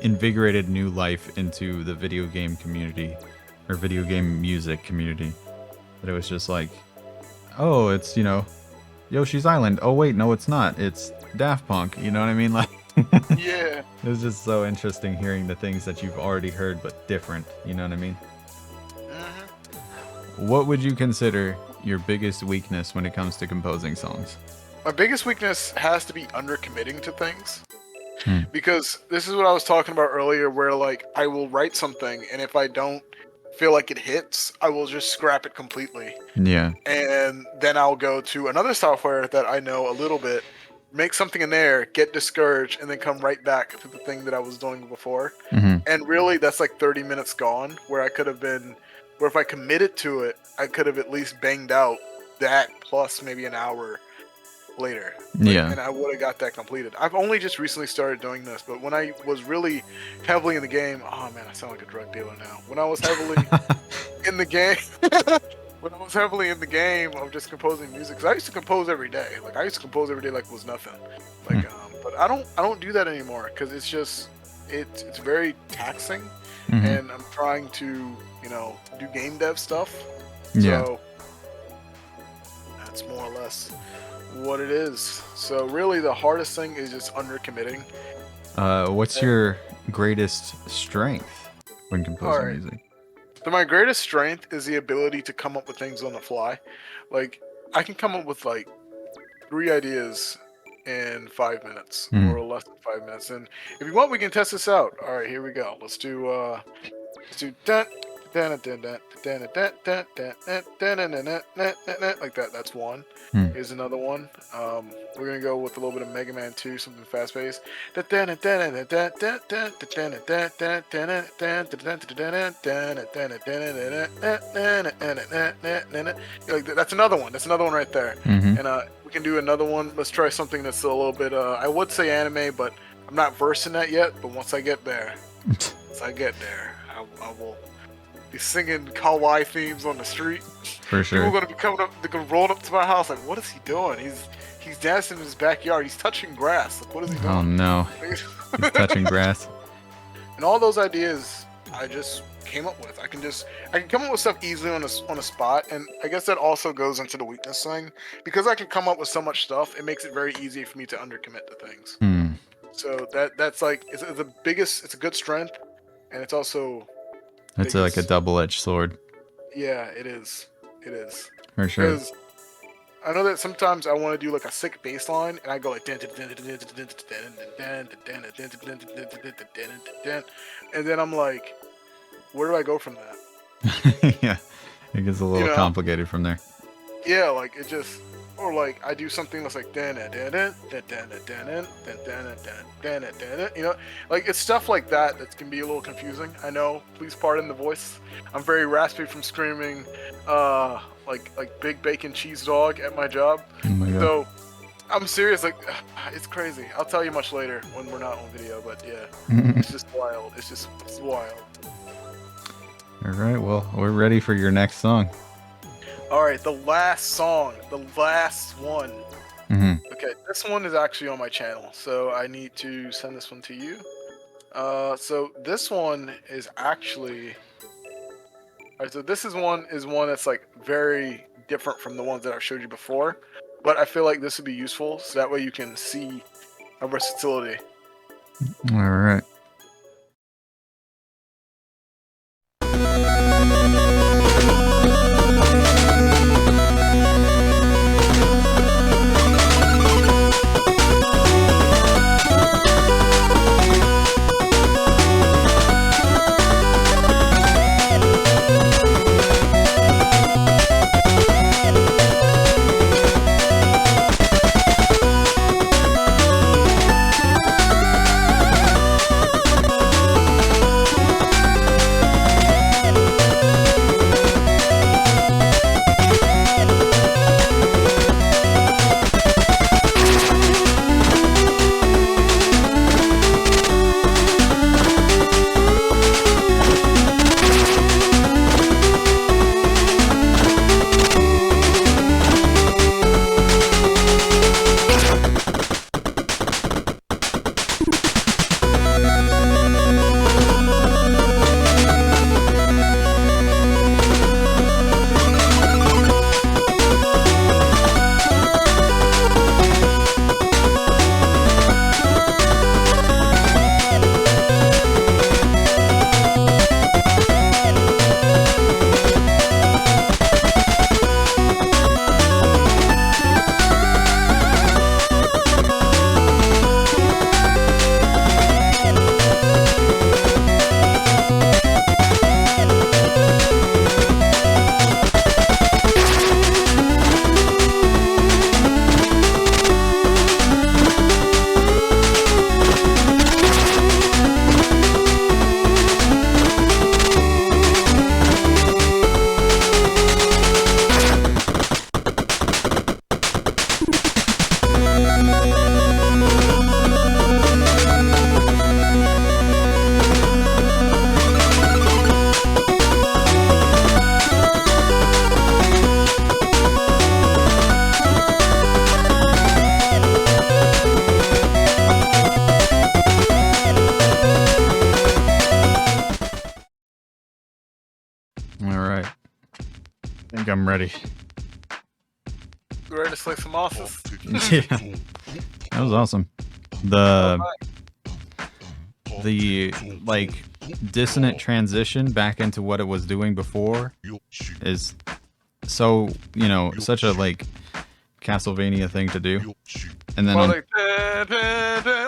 invigorated new life into the video game community or video game music community. That it was just like, oh, it's, you know, Yoshi's Island. Oh wait, no it's not. It's Daft Punk. You know what I mean? Like yeah. it was just so interesting hearing the things that you've already heard but different. You know what I mean? What would you consider your biggest weakness when it comes to composing songs? My biggest weakness has to be undercommitting to things. Hmm. Because this is what I was talking about earlier, where like I will write something, and if I don't feel like it hits, I will just scrap it completely. Yeah. And then I'll go to another software that I know a little bit, make something in there, get discouraged, and then come right back to the thing that I was doing before. Hmm. And really, that's like 30 minutes gone, where I could have been, where if I committed to it, I could have at least banged out that plus maybe an hour later. Yeah. And I would have got that completed. I've only just recently started doing this, but when I was really heavily in the game, oh man, I sound like a drug dealer now. When I was heavily in the game, when I was heavily in the game of just composing music, because I used to compose every day. Like I used to compose every day like it was nothing. Like, but I don't do that anymore because it's just it's very taxing, Mhm. and I'm trying to do game dev stuff. Yeah. So that's more or less what it is. So really, the hardest thing is just undercommitting. What's your greatest strength when composing Alright. music? But my greatest strength is the ability to come up with things on the fly. Like I can come up with like 3 ideas in 5 minutes or less than 5 minutes. And if you want, we can test this out. All right, here we go. Let's do dun that. That's one. Hmm. Here's another one. We're gonna go with a little bit of Mega Man 2, something fast paced. Like that's another one. That's another one right there. Mm-hmm. And we can do another one. Let's try something that's a little bit. I would say anime, but I'm not versed in that yet. But once I get there, I will be singing kawaii themes on the street. For sure. People are gonna be coming up, they're gonna roll up to my house like, what is he doing? He's dancing in his backyard. He's touching grass. Like, what is he doing? Oh no, he's touching grass. And all those ideas I just came up with. I can come up with stuff easily on a spot, and I guess that also goes into the weakness thing because I can come up with so much stuff. It makes it very easy for me to undercommit to things. Hmm. So that's like it's the biggest. It's a good strength, and it's also. It's like a double-edged sword. Yeah, it is. It is. For sure. Because I know that sometimes I want to do like a sick bass line, and I go like, and then I'm like, where do I go from that? Yeah, it gets a little complicated from there. Yeah, like it just, or like I do something that's like, like it's stuff like that can be a little confusing. I know. Please pardon the voice. I'm very raspy from screaming, like big bacon cheese dog at my job. Oh my God. So I'm serious. Like it's crazy. I'll tell you much later when we're not on video. But yeah, it's just wild. It's wild. All right. Well, we're ready for your next song. All right, the last song, the last one. Mm-hmm. Okay, this one is actually on my channel, so I need to send this one to you. So this one is actually. All right, so this is one that's like very different from the ones that I showed you before, but I feel like this would be useful, so that way you can see a versatility. All right. I'm ready. You ready to slay some asses? Yeah, that was awesome. The like dissonant transition back into what it was doing before is so, you know, such a like Castlevania thing to do. And then well, on,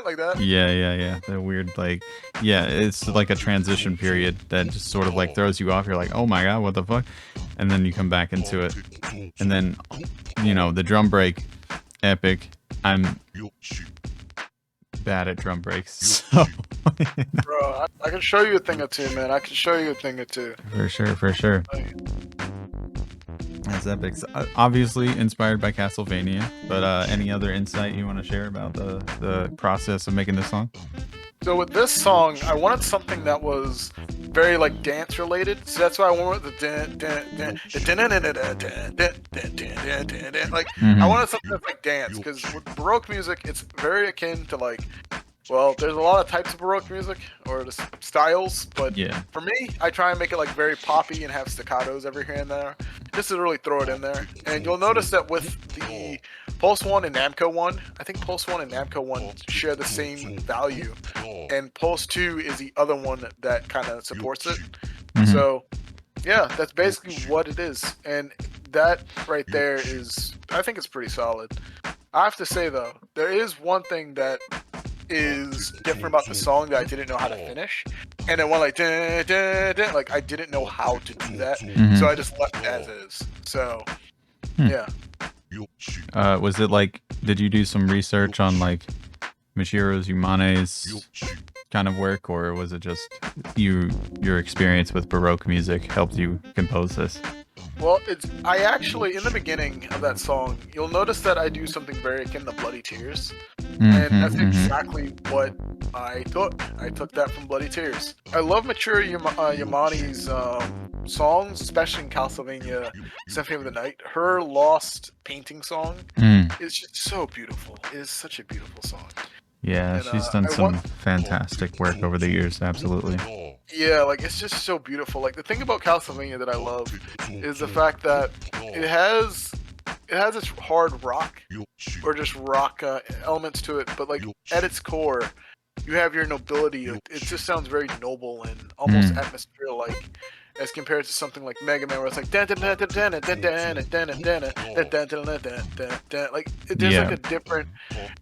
like like that. Yeah. The weird, like, yeah, it's like a transition period that just sort of like throws you off. You're like, oh my god, what the fuck? And then you come back into it. And then, you know, the drum break, epic. I'm bad at drum breaks, so. Bro, I can show you a thing or two, man. I can show you a thing or two. For sure. That's epic. Obviously inspired by Castlevania, but any other insight you want to share about the process of making this song? So with this song, I wanted something that was very like dance related. So that's why I went with the like I wanted something that's like dance, because with Baroque music, it's very akin to like, well, there's a lot of types of Baroque music or the styles, but Yeah. for me, I try and make it like very poppy and have staccatos every here and there, just to really throw it in there. And you'll notice that with the Pulse 1 and Namco 1, I think Pulse 1 and Namco 1 share the same value, and Pulse 2 is the other one that kind of supports it. So, yeah, that's basically what it is. And that right there is, I think it's pretty solid. I have to say, though, there is one thing that is different about the song that I didn't know how to finish, and it went like dun, dun, dun, like I didn't know how to do that, so I just left it as is. So yeah. Was it like, did you do some research on like Michiru Yumane's kind of work, or was it just your experience with Baroque music helped you compose this? Well, I actually, in the beginning of that song, you'll notice that I do something very akin to Bloody Tears. And that's exactly what I took. I took that from Bloody Tears. I love Michiru Yamane's songs, especially in Castlevania Symphony of the Night. Her Lost Painting song is just so beautiful. It is such a beautiful song. Yeah, and, she's done some fantastic work over the years, absolutely. Yeah, like, it's just so beautiful. Like, the thing about Castlevania that I love is the fact that it has its hard rock, or just rock elements to it, but like at its core, you have your nobility. It just sounds very noble and almost atmospheric, like, as compared to something like Mega Man, where it's like like there's like a different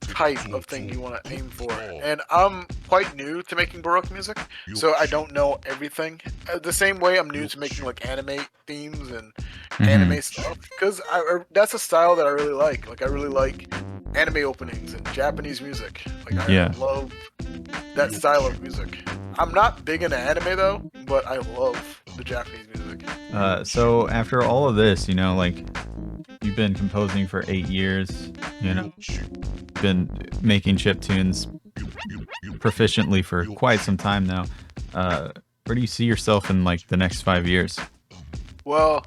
type of thing you want to aim for. And I'm quite new to making Baroque music, so I don't know everything. The same way I'm new to making like anime themes and anime stuff, because that's a style that I really like. Like, I really like anime openings and Japanese music. Like, I love that style of music. I'm not big into anime though, but I love the Japanese music. So after all of this, you know, like, you've been composing for 8 years, you know, been making chiptunes proficiently for quite some time now. Where do you see yourself in like the next 5 years? Well,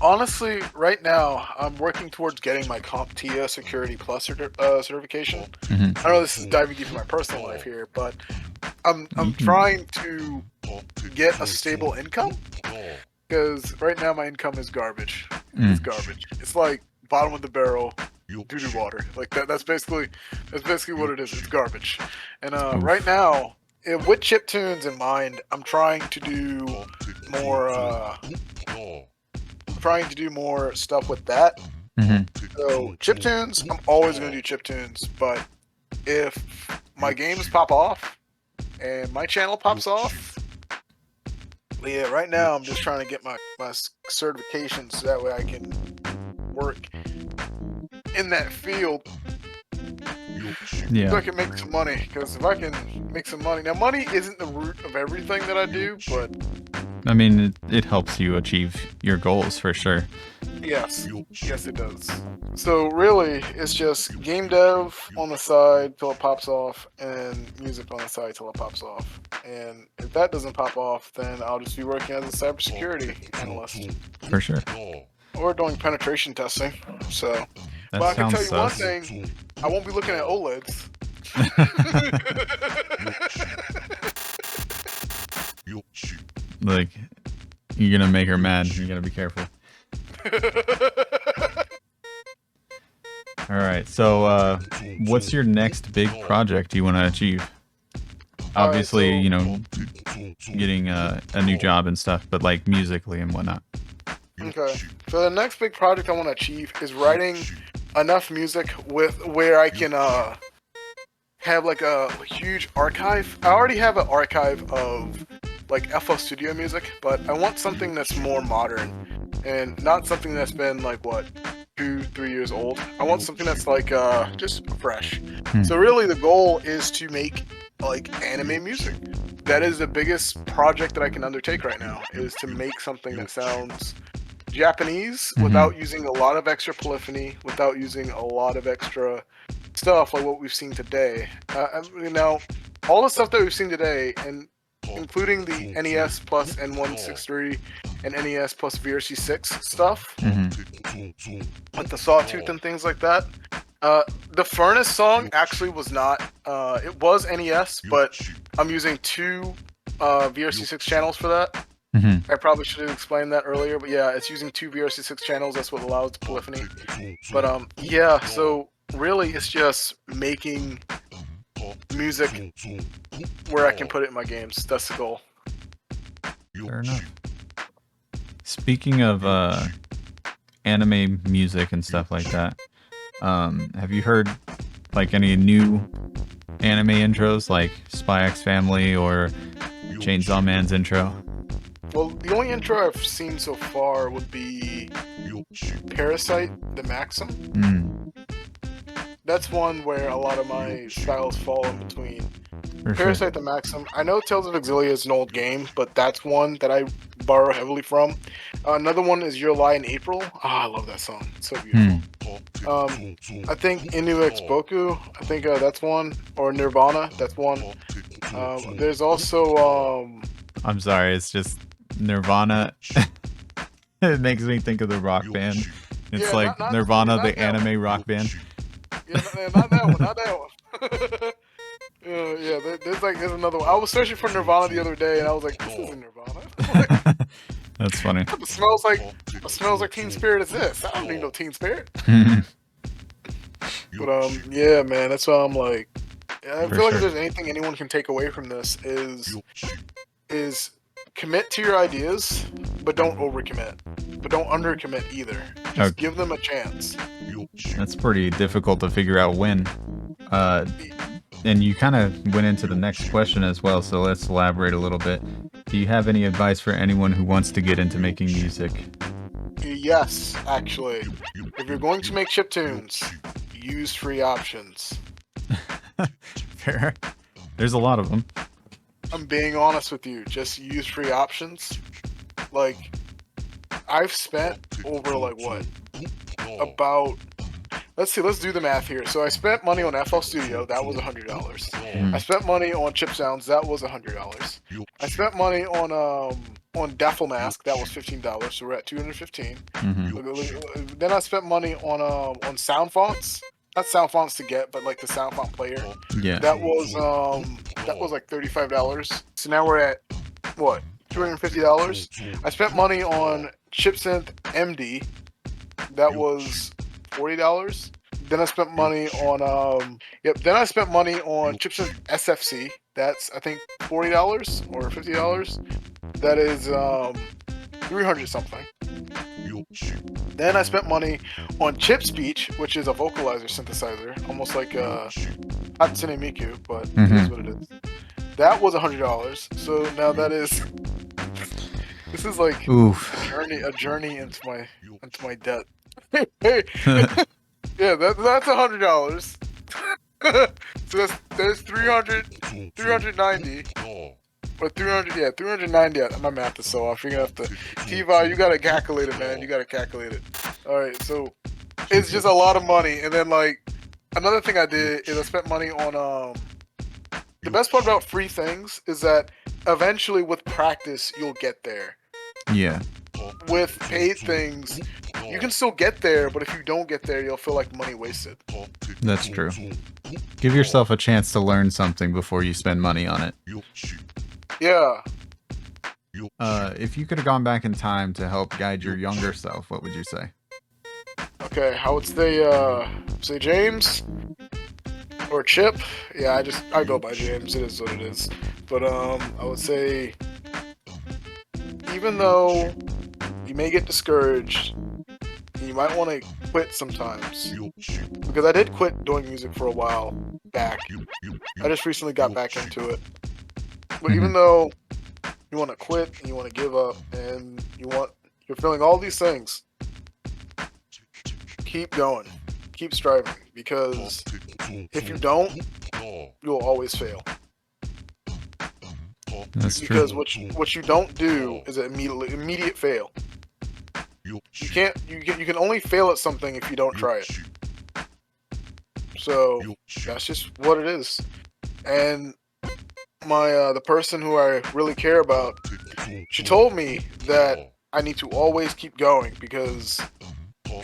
honestly, right now I'm working towards getting my CompTIA Security Plus certification. I know this is diving deep into my personal life here, but I'm trying to get a stable income, because right now my income is garbage. It's garbage. It's like bottom of the barrel doo-doo water. Like that's basically what it is. It's garbage. And right now, with chiptunes in mind, I'm trying to do more stuff with that. So chiptunes, I'm always going to do chiptunes, but if my games pop off and my channel pops off, yeah, right now I'm just trying to get my certification so that way I can work in that field. So I can make some money, because if I can make some money, now money isn't the root of everything that I do, but I mean, it helps you achieve your goals for sure. Yes it does. So really, it's just game dev on the side till it pops off, and music on the side till it pops off. And if that doesn't pop off, then I'll just be working as a cybersecurity analyst. For sure. Or doing penetration testing. So, that but I can tell you sus. one thing, I won't be looking at OLEDs. Like, you're gonna make her mad. You gotta be careful. All right. So, what's your next big project you want to achieve? Obviously, you know, getting a new job and stuff, but like musically and whatnot. Okay. So the next big project I want to achieve is writing enough music where I can have like a huge archive. I already have an archive of like FL Studio music, but I want something that's more modern and not something that's been like what 2-3 years old. I want something that's like just fresh. So really the goal is to make like anime music. That is the biggest project that I can undertake right now, is to make something that sounds Japanese without using a lot of extra polyphony, without using a lot of extra stuff like what we've seen today. Now, all the stuff that we've seen today, and including the NES plus N163 and NES plus VRC6 stuff, like the Sawtooth and things like that. The Furnace song actually was not. It was NES, but I'm using two VRC6 channels for that. I probably should have explained that earlier, but yeah, it's using two VRC6 channels. That's what allows the polyphony. But yeah, so really, it's just making music where I can put it in my games. That's the goal. Fair enough. Speaking of anime music and stuff like that, have you heard like any new anime intros, like Spy X Family or Chainsaw Man's intro? Well, the only intro I've seen so far would be Parasite the Maxim. That's one where a lot of my styles fall in between. Parasite the Maxim. I know Tales of Exilia is an old game, but that's one that I borrow heavily from. Another one is Your Lie in April. I love that song. It's so beautiful. I think Inu X Boku. I think that's one. Or Nirvana. That's one. There's also... I'm sorry, it's just Nirvana. It makes me think of the rock band. It's like not Nirvana, the anime rock band. Yeah, not that one. Not that one. Yeah, there's another one. I was searching for Nirvana the other day, and I was like, this isn't Nirvana. That's funny. What smells like Teen Spirit is this? I don't need no Teen Spirit. But yeah, man, that's why I'm like, I feel like if there's anything anyone can take away from this is commit to your ideas, but don't overcommit. But don't undercommit either. Just give them a chance. That's pretty difficult to figure out when. And you kind of went into the next question as well, so let's elaborate a little bit. Do you have any advice for anyone who wants to get into making music? Yes, actually. If you're going to make chiptunes, use free options. Fair. There's a lot of them. I'm being honest with you. Just use free options. Like, I've spent over, like, what? About... Let's see, let's do the math here. So I spent money on FL Studio, that was $100. I spent money on Chipsounds, that was $100. I spent money on Mask, that was $15, so we're at $215. Then I spent money on sound fonts. Not sound fonts to get, but like the sound font player. Yeah. That was like $35. So now we're at what? $250. I spent money on Chipsynth MD. That was $40. Then I spent money on Then I spent money on Chipsynth SFC. That's I think $40 or $50. That is 300 something. Then I spent money on Chip Speech, which is a vocalizer synthesizer, almost like Hatsune Miku, but it is what it is. That was $100. So now that is this is like a journey into my debt. Yeah, that's $100. So there's 390. Or 390. My math is so off. You're gonna have to T-Vai, you gotta calculate it, man. You gotta calculate it. Alright, so it's just a lot of money. And then like another thing I did is I spent money on the best part about free things is that eventually with practice you'll get there. Yeah. With paid things, you can still get there, but if you don't get there, you'll feel like money wasted. That's true. Give yourself a chance to learn something before you spend money on it. Yeah. If you could have gone back in time to help guide your younger self, what would you say? Okay, I would say James or Chip. Yeah, I go by James. It is what it is. But I would say, even though you may get discouraged, you might want to quit sometimes. Because I did quit doing music for a while back. I just recently got back into it. But even though you want to quit and you want to give up and you're feeling all these things, keep going. Keep striving. Because if you don't, you'll always fail. That's because true. what you don't do is an immediate fail. You can only fail at something if you don't try it. So that's just what it is. And my the person who I really care about, she told me that I need to always keep going, because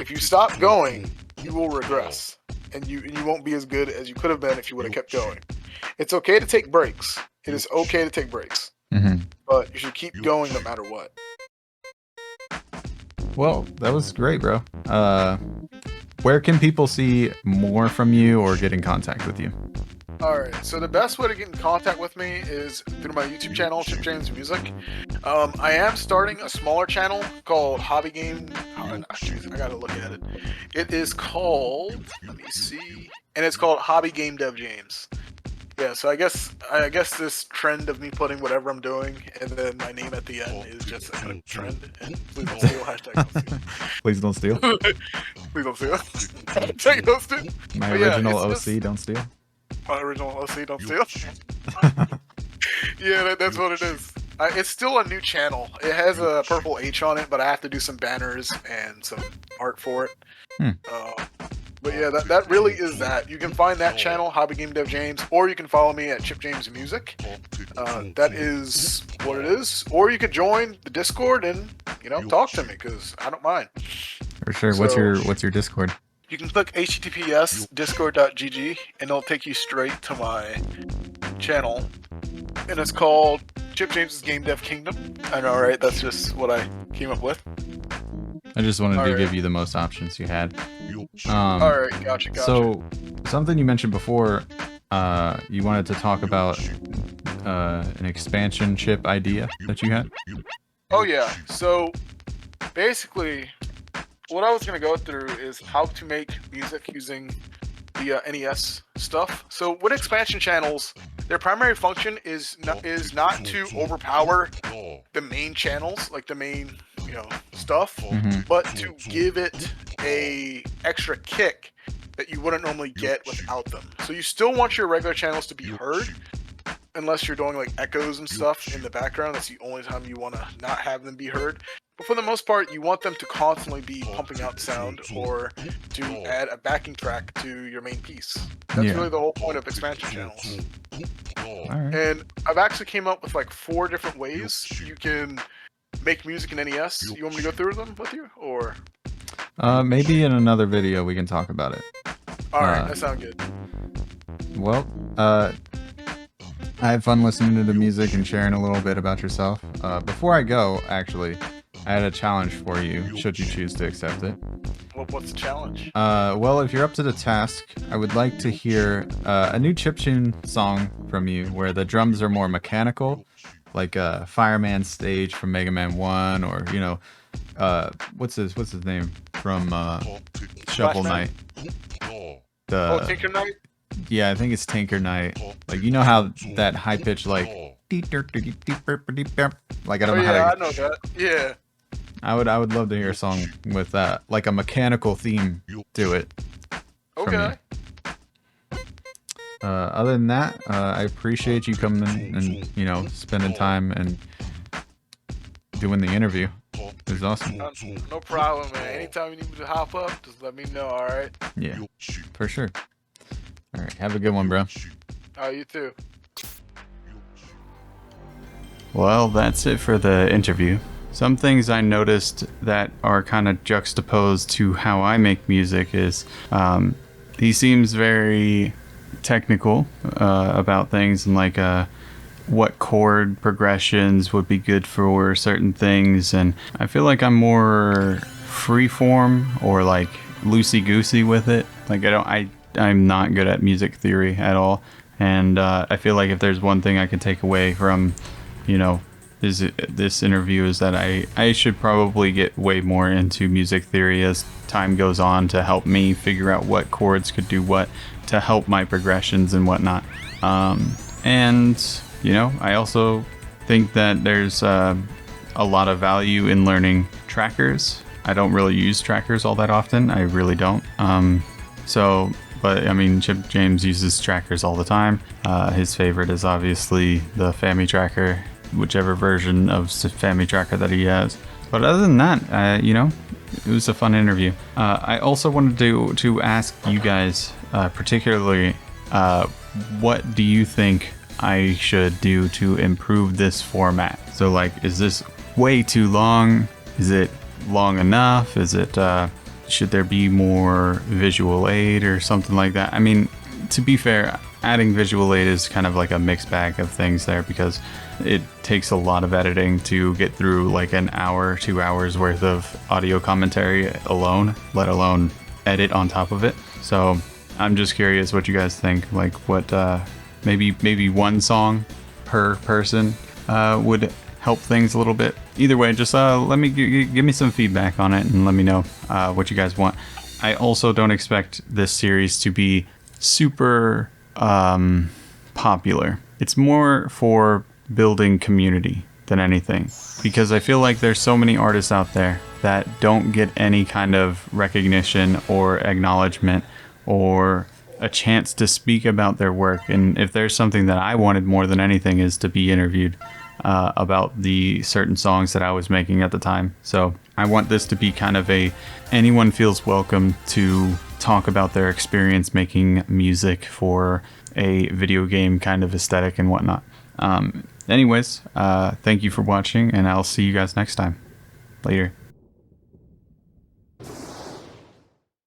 if you stop going, you will regress, and you won't be as good as you could have been if you would have kept going. It's okay to take breaks. It is okay to take breaks, but you should keep going no matter what. Well, that was great, bro. Where can people see more from you or get in contact with you? Alright, so the best way to get in contact with me is through my YouTube channel, Chiptune Music. I am starting a smaller channel called Hobby Game. I gotta look at it. It is called, let me see, and it's called Hobby Game Dev James. Yeah, so I guess this trend of me putting whatever I'm doing and then my name at the end is just a kind of trend. And please don't steal. Hashtag Please don't steal. Please don't steal. Hashtag don't steal. My original OC, don't steal. My original OC, don't steal. Yeah, that's what it is. It's still a new channel. It has a purple H on it, but I have to do some banners and some art for it. But yeah, that really is that. You can find that channel, Hobby Game Dev James, or you can follow me at Chip James Music. That is what it is. Or you could join the Discord and talk to me, because I don't mind. For sure. So, what's your Discord? You can click https discord.gg and it'll take you straight to my channel, and it's called Chip James's Game Dev Kingdom. I know, right? That's just what I came up with. I just wanted to give you the most options you had. Alright, gotcha. So, something you mentioned before, you wanted to talk about an expansion chip idea that you had? Oh yeah, so basically what I was going to go through is how to make music using the NES stuff. So with expansion channels, their primary function is not to overpower the main channels, like the main stuff, but to give it a extra kick that you wouldn't normally get without them. So you still want your regular channels to be heard, unless you're doing like echoes and stuff in the background. That's the only time you want to not have them be heard. But for the most part, you want them to constantly be pumping out sound, or to add a backing track to your main piece. That's really the whole point of expansion channels. Alright. And I've actually came up with like 4 different ways you can make music in NES. You want me to go through them with you, or? Maybe in another video we can talk about it. Alright, that sounds good. Well, I had fun listening to the music and sharing a little bit about yourself. Before I go, actually, I had a challenge for you, should you choose to accept it. Well, what's the challenge? Well, if you're up to the task, I would like to hear a new chiptune song from you where the drums are more mechanical, like a Fireman stage from Mega Man 1, or, what's his name from Shovel Knight? Tinker Knight? Yeah, I think it's Tinker Knight. Like, you know how that high pitch, like, I don't know how to... I know that. Yeah. I would love to hear a song with that, like a mechanical theme to it. Okay. Other than that, I appreciate you coming in and spending time and doing the interview. It was awesome. No problem, man. Anytime you need me to hop up, just let me know. All right. Yeah, for sure. All right, have a good one, bro. You too. Well, that's it for the interview. Some things I noticed that are kind of juxtaposed to how I make music is he seems very technical about things, and like what chord progressions would be good for certain things, and I feel like I'm more freeform or like loosey-goosey with it. Like I'm not good at music theory at all, and I feel like if there's one thing I could take away from this interview is that I should probably get way more into music theory as time goes on to help me figure out what chords could do what to help my progressions and whatnot. And you know, I also think that there's a lot of value in learning trackers. I don't really use trackers all that often. I really don't. But I mean, Chip James uses trackers all the time. His favorite is obviously the Family Tracker, whichever version of Family Tracker that he has. But other than that, you know, it was a fun interview. I also wanted to ask you guys, particularly, what do you think I should do to improve this format? So like, is this way too long? Is it long enough? Is it should there be more visual aid or something like that? I mean, to be fair, adding visual aid is kind of like a mixed bag of things there, because it takes a lot of editing to get through like an hour, 2 hours worth of audio commentary alone, let alone edit on top of it. So I'm just curious what you guys think, like what maybe one song per person would help things a little bit. Either way, just let me give me some feedback on it and let me know what you guys want. I also don't expect this series to be super popular. It's more for building community than anything, because I feel like there's so many artists out there that don't get any kind of recognition or acknowledgement or a chance to speak about their work. And if there's something that I wanted more than anything, is to be interviewed about the certain songs that I was making at the time. So I want this to be kind of anyone feels welcome to talk about their experience making music for a video game kind of aesthetic and whatnot. Anyways, thank you for watching, and I'll see you guys next time. Later.